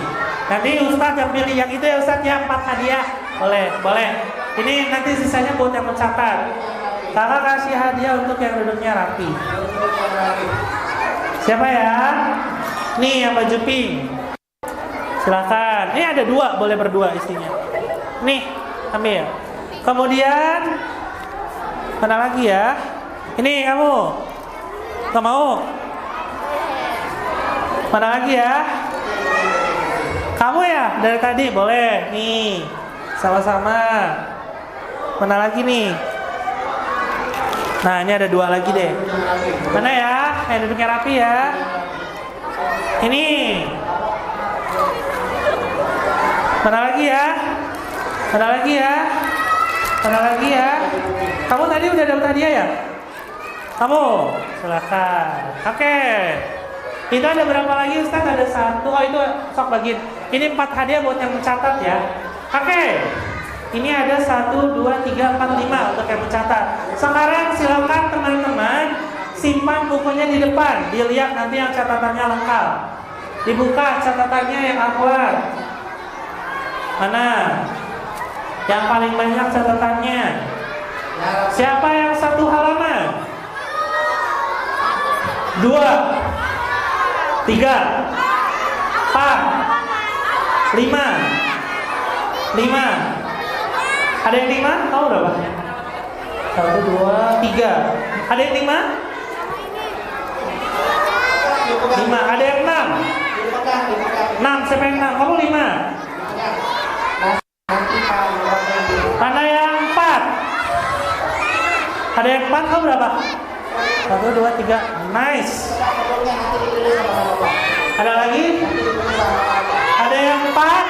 Nanti Ustadz yang pilih yang itu ya Ustadz ya, 4 hadiah. Boleh. Ini nanti sisanya buat yang mencatat. Kakak kasih hadiah untuk yang duduknya rapi. Siapa ya? Nih yang baju pink. Silakan. Ini ada 2, boleh berdua isinya. Nih, ambil. Kemudian mana lagi ya? Ini kamu. Gak mau? Mana lagi ya? Kamu ya? Dari tadi boleh. Nih, sama-sama. Mana lagi nih? Nah, ini ada 2 lagi deh. Mana ya? Yang duduknya rapi ya. Ini. Mana lagi ya? Mana lagi ya? Mana lagi ya? Kamu tadi udah dapat hadiah ya? Kamu? Silakan. Oke. Itu ada berapa lagi Ustaz? Ada 1. Oh itu sok bagiin. Ini 4 hadiah buat yang mencatat ya. Oke. Ini ada 1, 2, 3, 4, 5 untuk yang mencatat. Sekarang silakan teman-teman simpan bukunya di depan. Dilihat nanti yang catatannya lengkap. Dibuka catatannya yang akurat. Mana? Yang paling banyak catatannya. Siapa yang 1 halaman? 2, 3, 4, 5. 5. Ada yang 5? Tahu berapa? 1, 2, 3. Ada yang 5? 5. Ada yang 6? 6. Siapa yang 6? Kamu 5. Mana yang 4? Ada yang 4? Kamu berapa? 1, 2, 3. Nice. Ada lagi? Ada yang 4?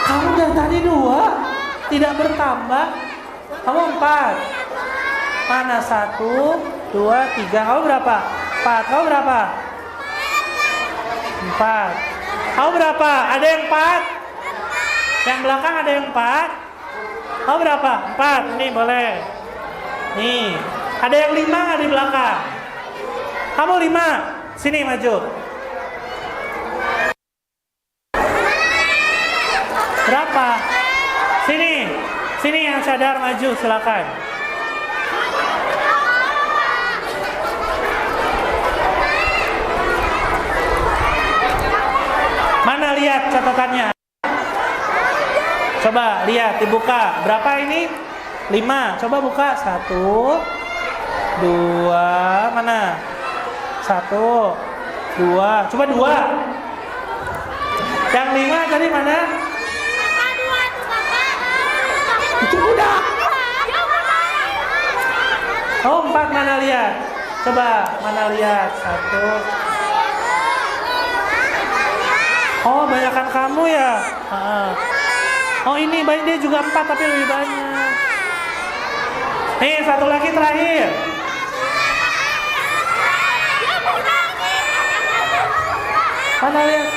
Kamu dari tadi 2, tidak bertambah. Kamu 4. Mana 1, 2, 3. Kamu berapa? 4. Kamu berapa? 4. Kamu berapa? Ada yang 4? Yang belakang ada yang 4? Kamu berapa? 4. Nih boleh. Nih. Ada yang 5 nggak di belakang? Kamu 5. Sini maju. Berapa? Sini. Sini yang sadar maju silakan. Mana lihat catatannya? Coba lihat dibuka. Berapa ini? 5. Coba buka. 1, 2. Mana? 1, 2. Coba 2. Yang 5 tadi mana? Itu udah. Oh 4 mana lihat? Coba mana lihat? 1. Oh banyakan kamu ya? Oh ini banyak, dia juga 4 tapi lebih banyak. Nih 1 lagi terakhir. Mana lihat?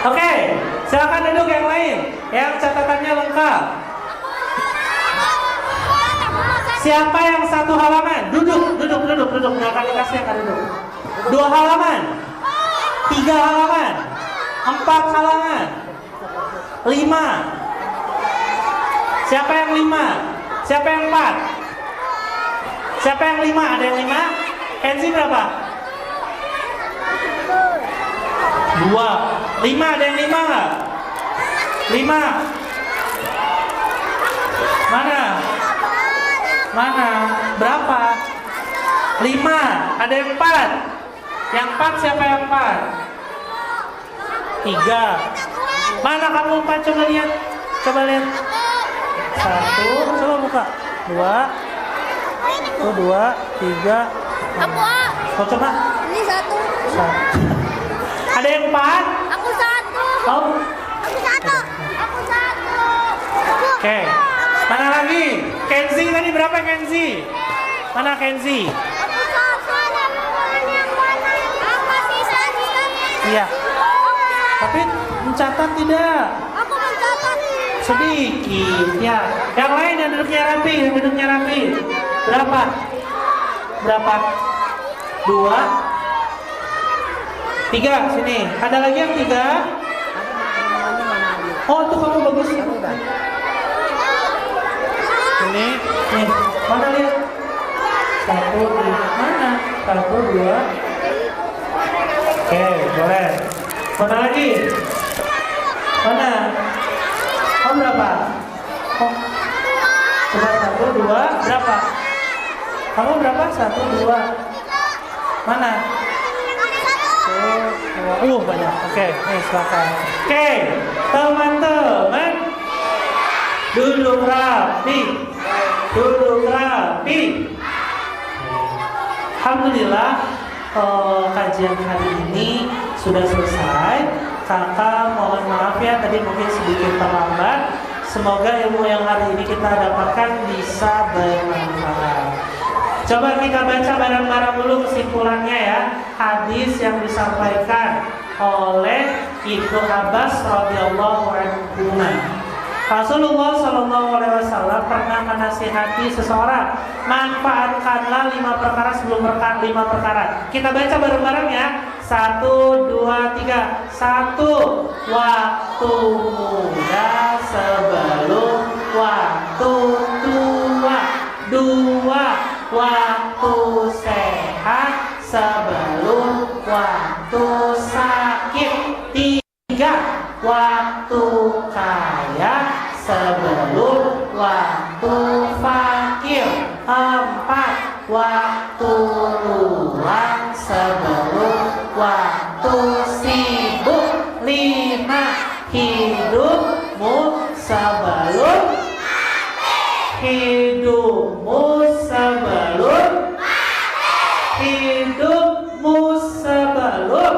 Oke, silakan duduk yang lain yang catatannya lengkap. Siapa yang 1 halaman? Duduk. Nggak akan dikasih yang duduk. 2 halaman, 3 halaman, 4 halaman, 5. Siapa yang 5? Siapa yang 4? Siapa yang 5? Ada yang 5? Kenzi berapa? 2. 5, ada yang 5 nggak? 5. Mana? Berapa? 5. Ada yang 4. Yang 4 siapa yang 4? 3. Mana kamu 4? Coba lihat. 1. Coba buka. 2. 2, 3. Oh, coba. Ini 1. 1. Ada yang 4? Aku 1. Oh. Aku 1. Oke. Mana lagi? Kenzi tadi berapa Kenzi? Mana Kenzi? Aku 1. Yang mana? Apa sisa? Iya. Tapi mencatat tidak. Aku mencatat. Sedikit ya. Yang lain yang duduknya rapi. Berapa? 2, 3. Sini. Ada lagi yang 3? Oh, tuh kamu bagus. Ini. Mana lihat? 1, 2. Mana? 1, 2. Oke, boleh. Mana lagi? Mana? Oh berapa? Oh. Coba 1, 2. Berapa? Kamu berapa? 1, 2. Mana? 1, 2. Banyak. Oke, nih silakan. Oke, teman-teman. Duduk rapi. Duduk rapi. Alhamdulillah, kajian hari ini sudah selesai. Kakak mohon maaf ya, tadi mungkin sedikit terlambat. Semoga ilmu yang hari ini kita dapatkan bisa bermanfaat. Coba kita baca bareng-bareng dulu kesimpulannya ya. Hadis yang disampaikan oleh Ibnu Abbas radhiyallahu anhu. Rasulullah Shallallahu Alaihi Wasallam pernah menasihati seseorang, manfaatkanlah 5 perkara sebelum 5 perkara. Kita baca bareng-bareng ya. 1, 2, 3. 1. Waktu muda sebelum waktu tua. 2. Waktu sehat sebelum waktu sakit. 3. Waktu kaya sebelum waktu fakir. 4. Waktu luang sebelum waktu sibuk. 5. Hidupmu sebelum hidupmu sebelum hidupmu sebelum.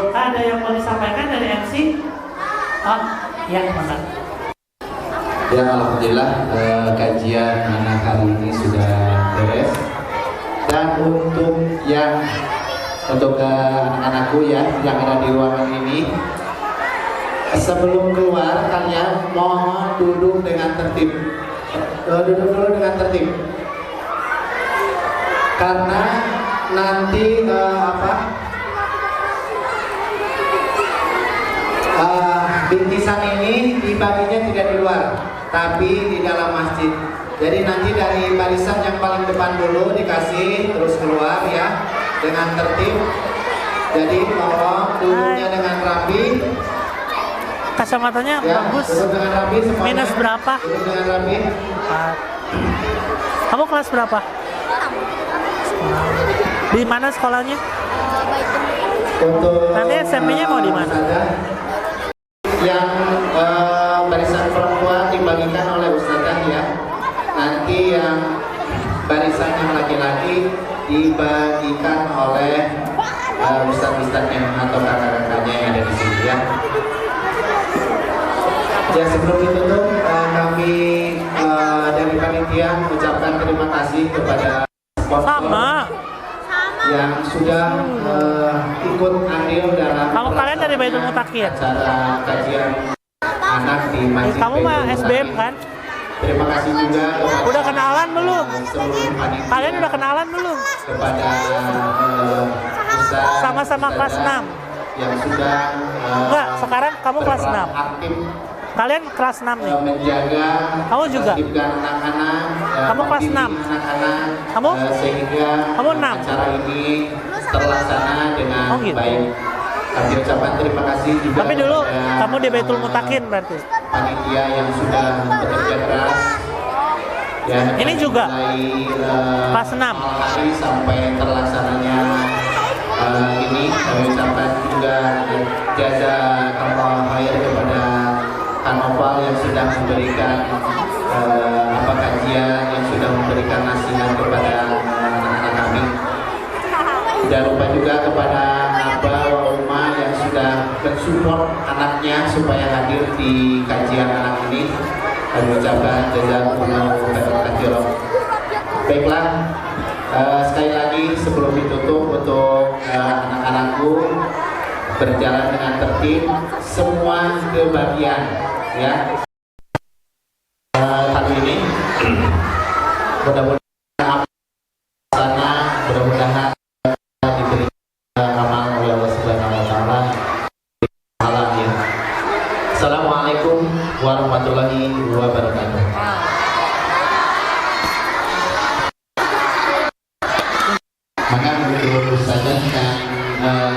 Ada yang mau disampaikan dari MC? Oh, ya, mana? Ya, alhamdulillah kajian anak hari ini sudah beres. Dan untuk anak-anakku ya yang ada di ruangan ini, sebelum keluar kalian mohon duduk dengan tertib. Duduk dulu dengan tertib. Karena nanti bingkisan ini dibaginya tidak di luar, tapi di dalam masjid. Jadi nanti dari barisan yang paling depan dulu dikasih, terus keluar ya dengan tertib. Jadi mohon duduknya dengan rapi. Kacamatanya Ya, bagus. duduk dengan rapi semuanya. Minus berapa? Duduk dengan rapi. 4. Kamu kelas berapa? Di mana sekolahnya? Untuk Nanti SMP-nya mau di mana? Yang barisan perempuan dibagikan oleh ustazah ya. Nanti yang barisan yang laki-laki dibagikan oleh ustaz-ustaznya atau kakak-kakaknya yang ada di sini ya. Ya, sebelum ditutup kami dari panitia mengucapkan terima kasih kepada sponsor yang sudah ikut andil dalam Kamu kalian dari Baitul Mutakin? acara kajian anak di Masjid Kamu mah Baitul SBM Mutakin. kan? Terima kasih juga kepada Udah kenalan belum? seluruh panitia, Kalian udah kenalan belum? kepada ustaz, Sama-sama kelas ustazah 6. yang sudah Enggak, sekarang kamu kelas berperan 6. aktif Kalian kelas 6 nih. menjaga Kamu juga? tertibkan anak-anak, Kamu kelas mendidik 6. anak-anak, Kamu? sehingga Kamu 6. acara ini terlaksana dengan Oh, gitu. baik. Kami ucapkan terima kasih juga Tapi dulu kepada, kamu di Baitul Mutakin berarti. panitia yang sudah bekerja keras. Ya, Ini juga? mulai Kelas 6. awal hari sampai terlaksananya ini. Kami ucapkan juga jazakallahu khair kepada Kanopal yang sudah memberikan kajian, yang sudah memberikan nasihat kepada anak-anak kami. Tidak lupa juga kepada Abah wa Umma yang sudah mensupport anaknya supaya hadir di kajian anak ini. Kami ucapkan jazakumullahu khairan. Baiklah, sekali lagi sebelum ditutup untuk anak-anakku berjalan dengan tertib, semua kebagian ya. Kali ini mudah-mudahan sana, mudah-mudahan diberi amal oleh Allah Subhanahu wa taala. Ya. Assalamualaikum warahmatullahi wabarakatuh. Maka begitu saja dan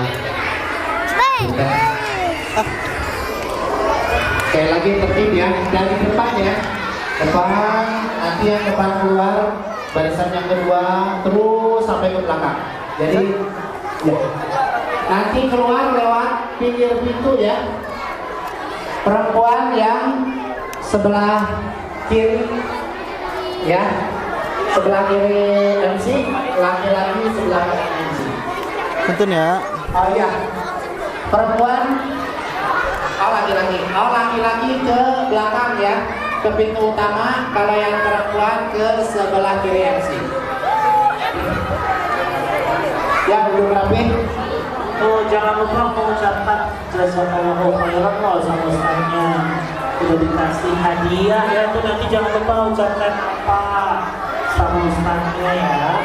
sekali lagi tertib ya, dari depan ya, depan, nanti yang depan keluar, barisan yang kedua terus sampai ke belakang. Jadi ya, nanti keluar lewat pinggir pintu ya. perempuan yang sebelah kiri, ya, sebelah kiri MC, laki-laki sebelah kanan MC. Tuntun ya. Oh iya, perempuan, oh laki-laki ke belakang ya, ke pintu utama. Kalau yang perempuan ke sebelah kiri MC. Ya, duduk rapi. Oh, jangan lupa mengucapkan jazakallahu khairan loh sama ustaznya. Udah dikasih hadiah ya, tuh nanti jangan lupa ucapkan apa sama ustaznya ya.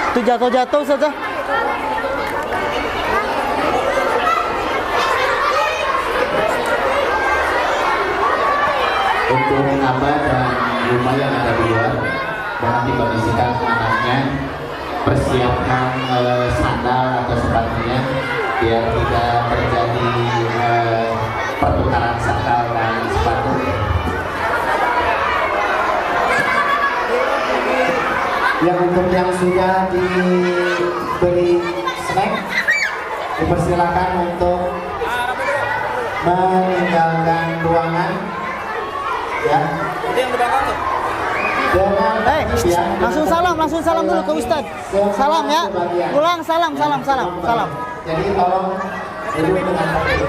Itu jatuh-jatuh saja. Untuk abah dan rumah yang ada di luar, mohon dikondisikan anaknya, persiapkan sandal atau sepatunya biar tidak terjadi pertukaran sandal dan sepatu. Yang untuk yang sudah diberi snack, dipersilakan untuk meninggalkan ruangan. Ya. Yang di belakang tuh. Langsung salam dulu ke Ustadz. Salam ya. Ulang salam. Jadi tolong duduk dengan tertib.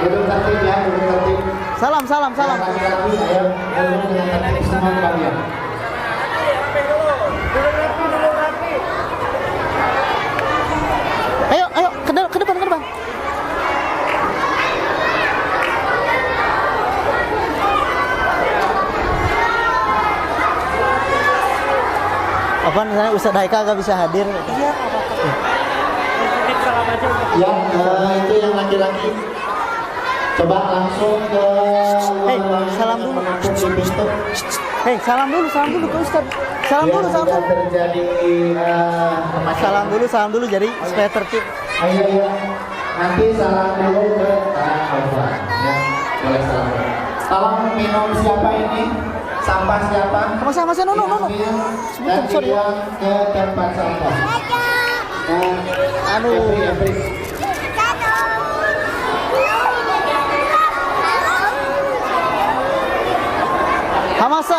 Duduk tertib ya, duduk tertib. Salam. Laki-laki ayo duduk dengan tertib semua bagian. Ayo ke depan. Apa misalnya Ustadz Haikal gak bisa hadir? Iya, apa-apa. Salam aja. Ya, itu yang laki-laki. Coba langsung ke salam dulu. di pintu. Salam dulu ke Ustadz. Salam Biar dulu. tidak terjadi Salam dulu jadi supaya tertib. Ayo. Nanti salam dulu ke Alfa. Ya, boleh salam. Tolong minum siapa ini? Sampah siapa? Masa nono. Dan Sorry ya. dibuang ke tempat sampah. Aduh. Every.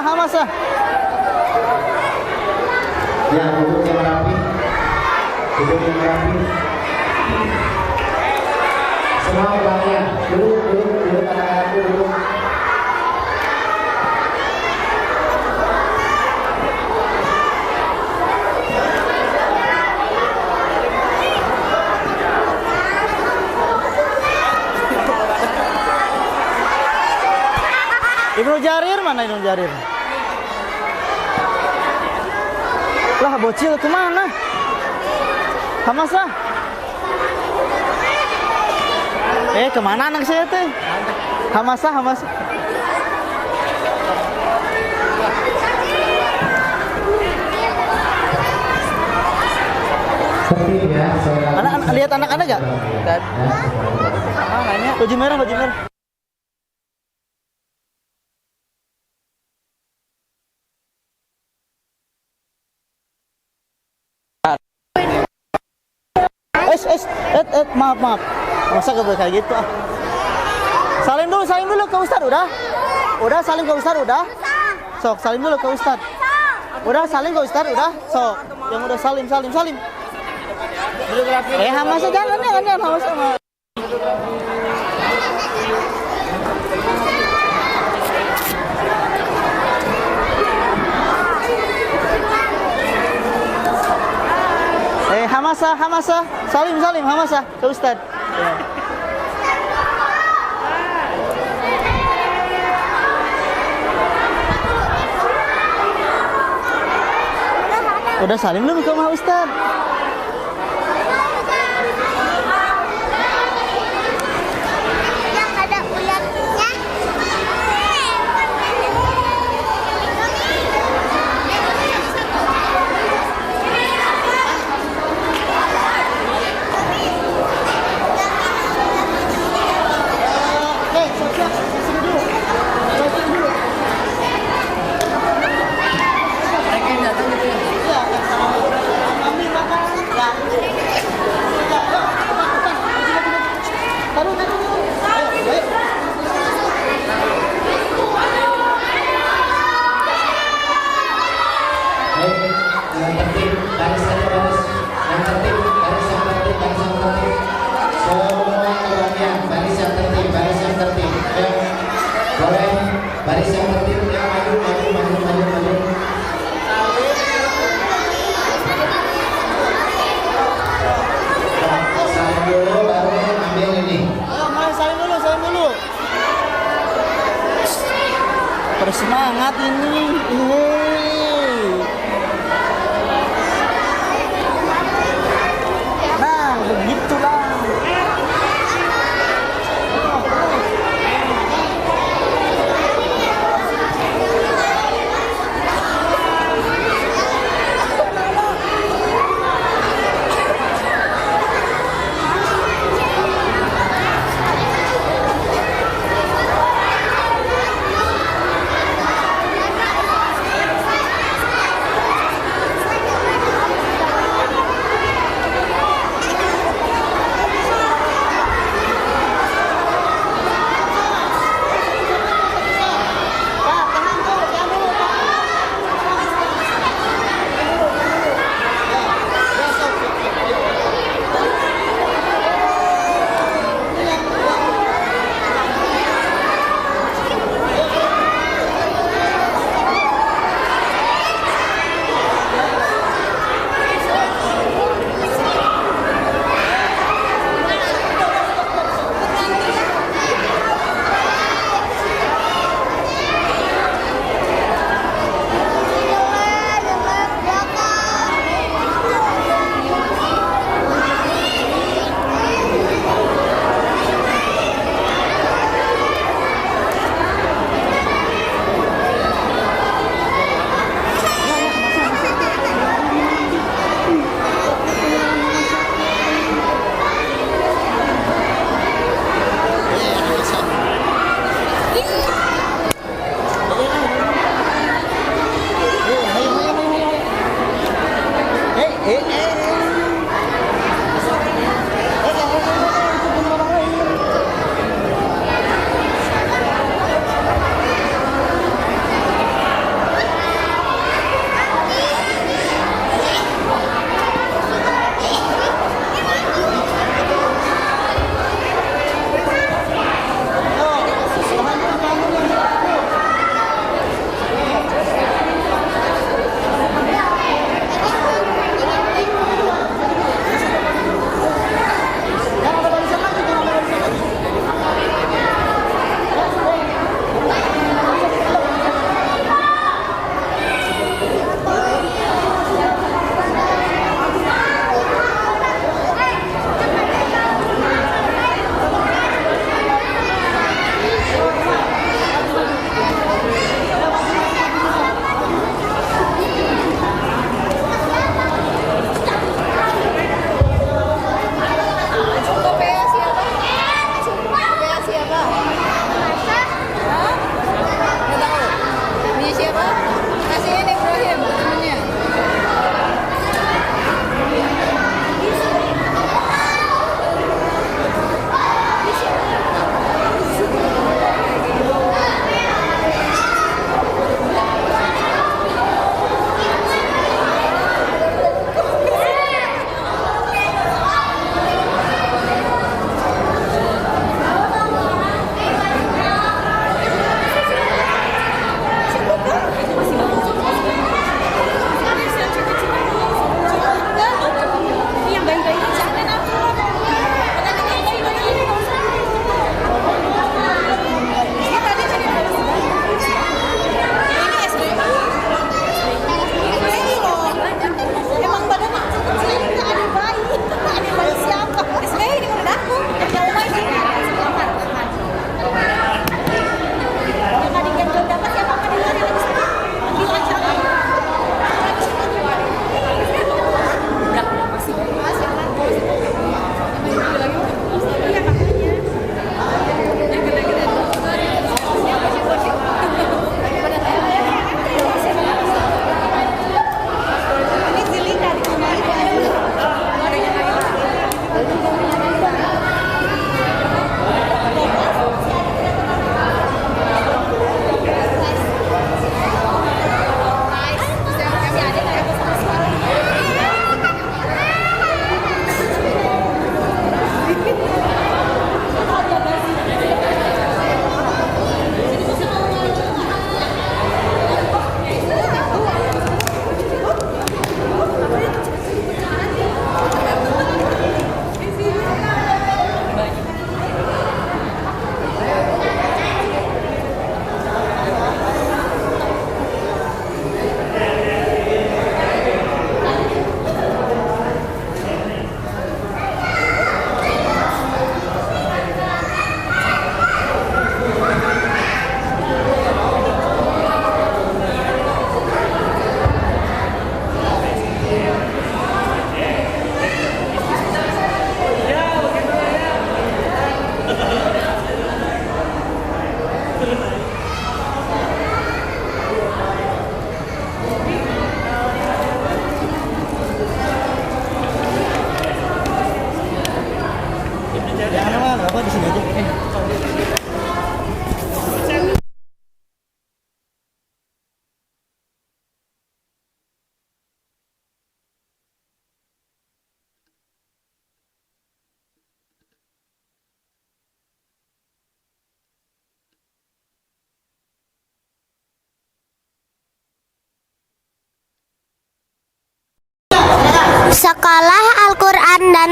Hamasa. Ya, duduk yang rapi. Semua belakangnya. Duduk anak-anakku duduk. Ibnu Jarir mana Ibnu Jarir? Lah bocil kemana? Hamasa? Kemana anak saya teh? Hamasa. Tertib ya. Lihat anak-anak gak? Nanya. Baju merah. Maaf. Masa gak boleh kayak gitu ah. Salim dulu ke Ustadz udah? Udah salim ke Ustadz udah? Sok salim dulu ke Ustadz. Udah salim ke Ustadz udah? Sok. Yang udah salim. Hamasa jangan Hamasa. Hamasa. Salim Hamasa ke Ustadz. Ya. Udah salim belum ke Pak Ustadz? Yang ada ularnya. Ambil makan. Baris yang tertib ya, maju, maju, maju, maju, maju. Salim dulu, baru ambil ini. Ayo, mari salim dulu, salim dulu. Bersemangat ini. Nah, begitulah.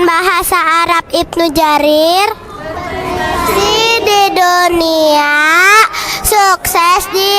bahasa Arab Ibnu Jarir. Si di dunia, sukses di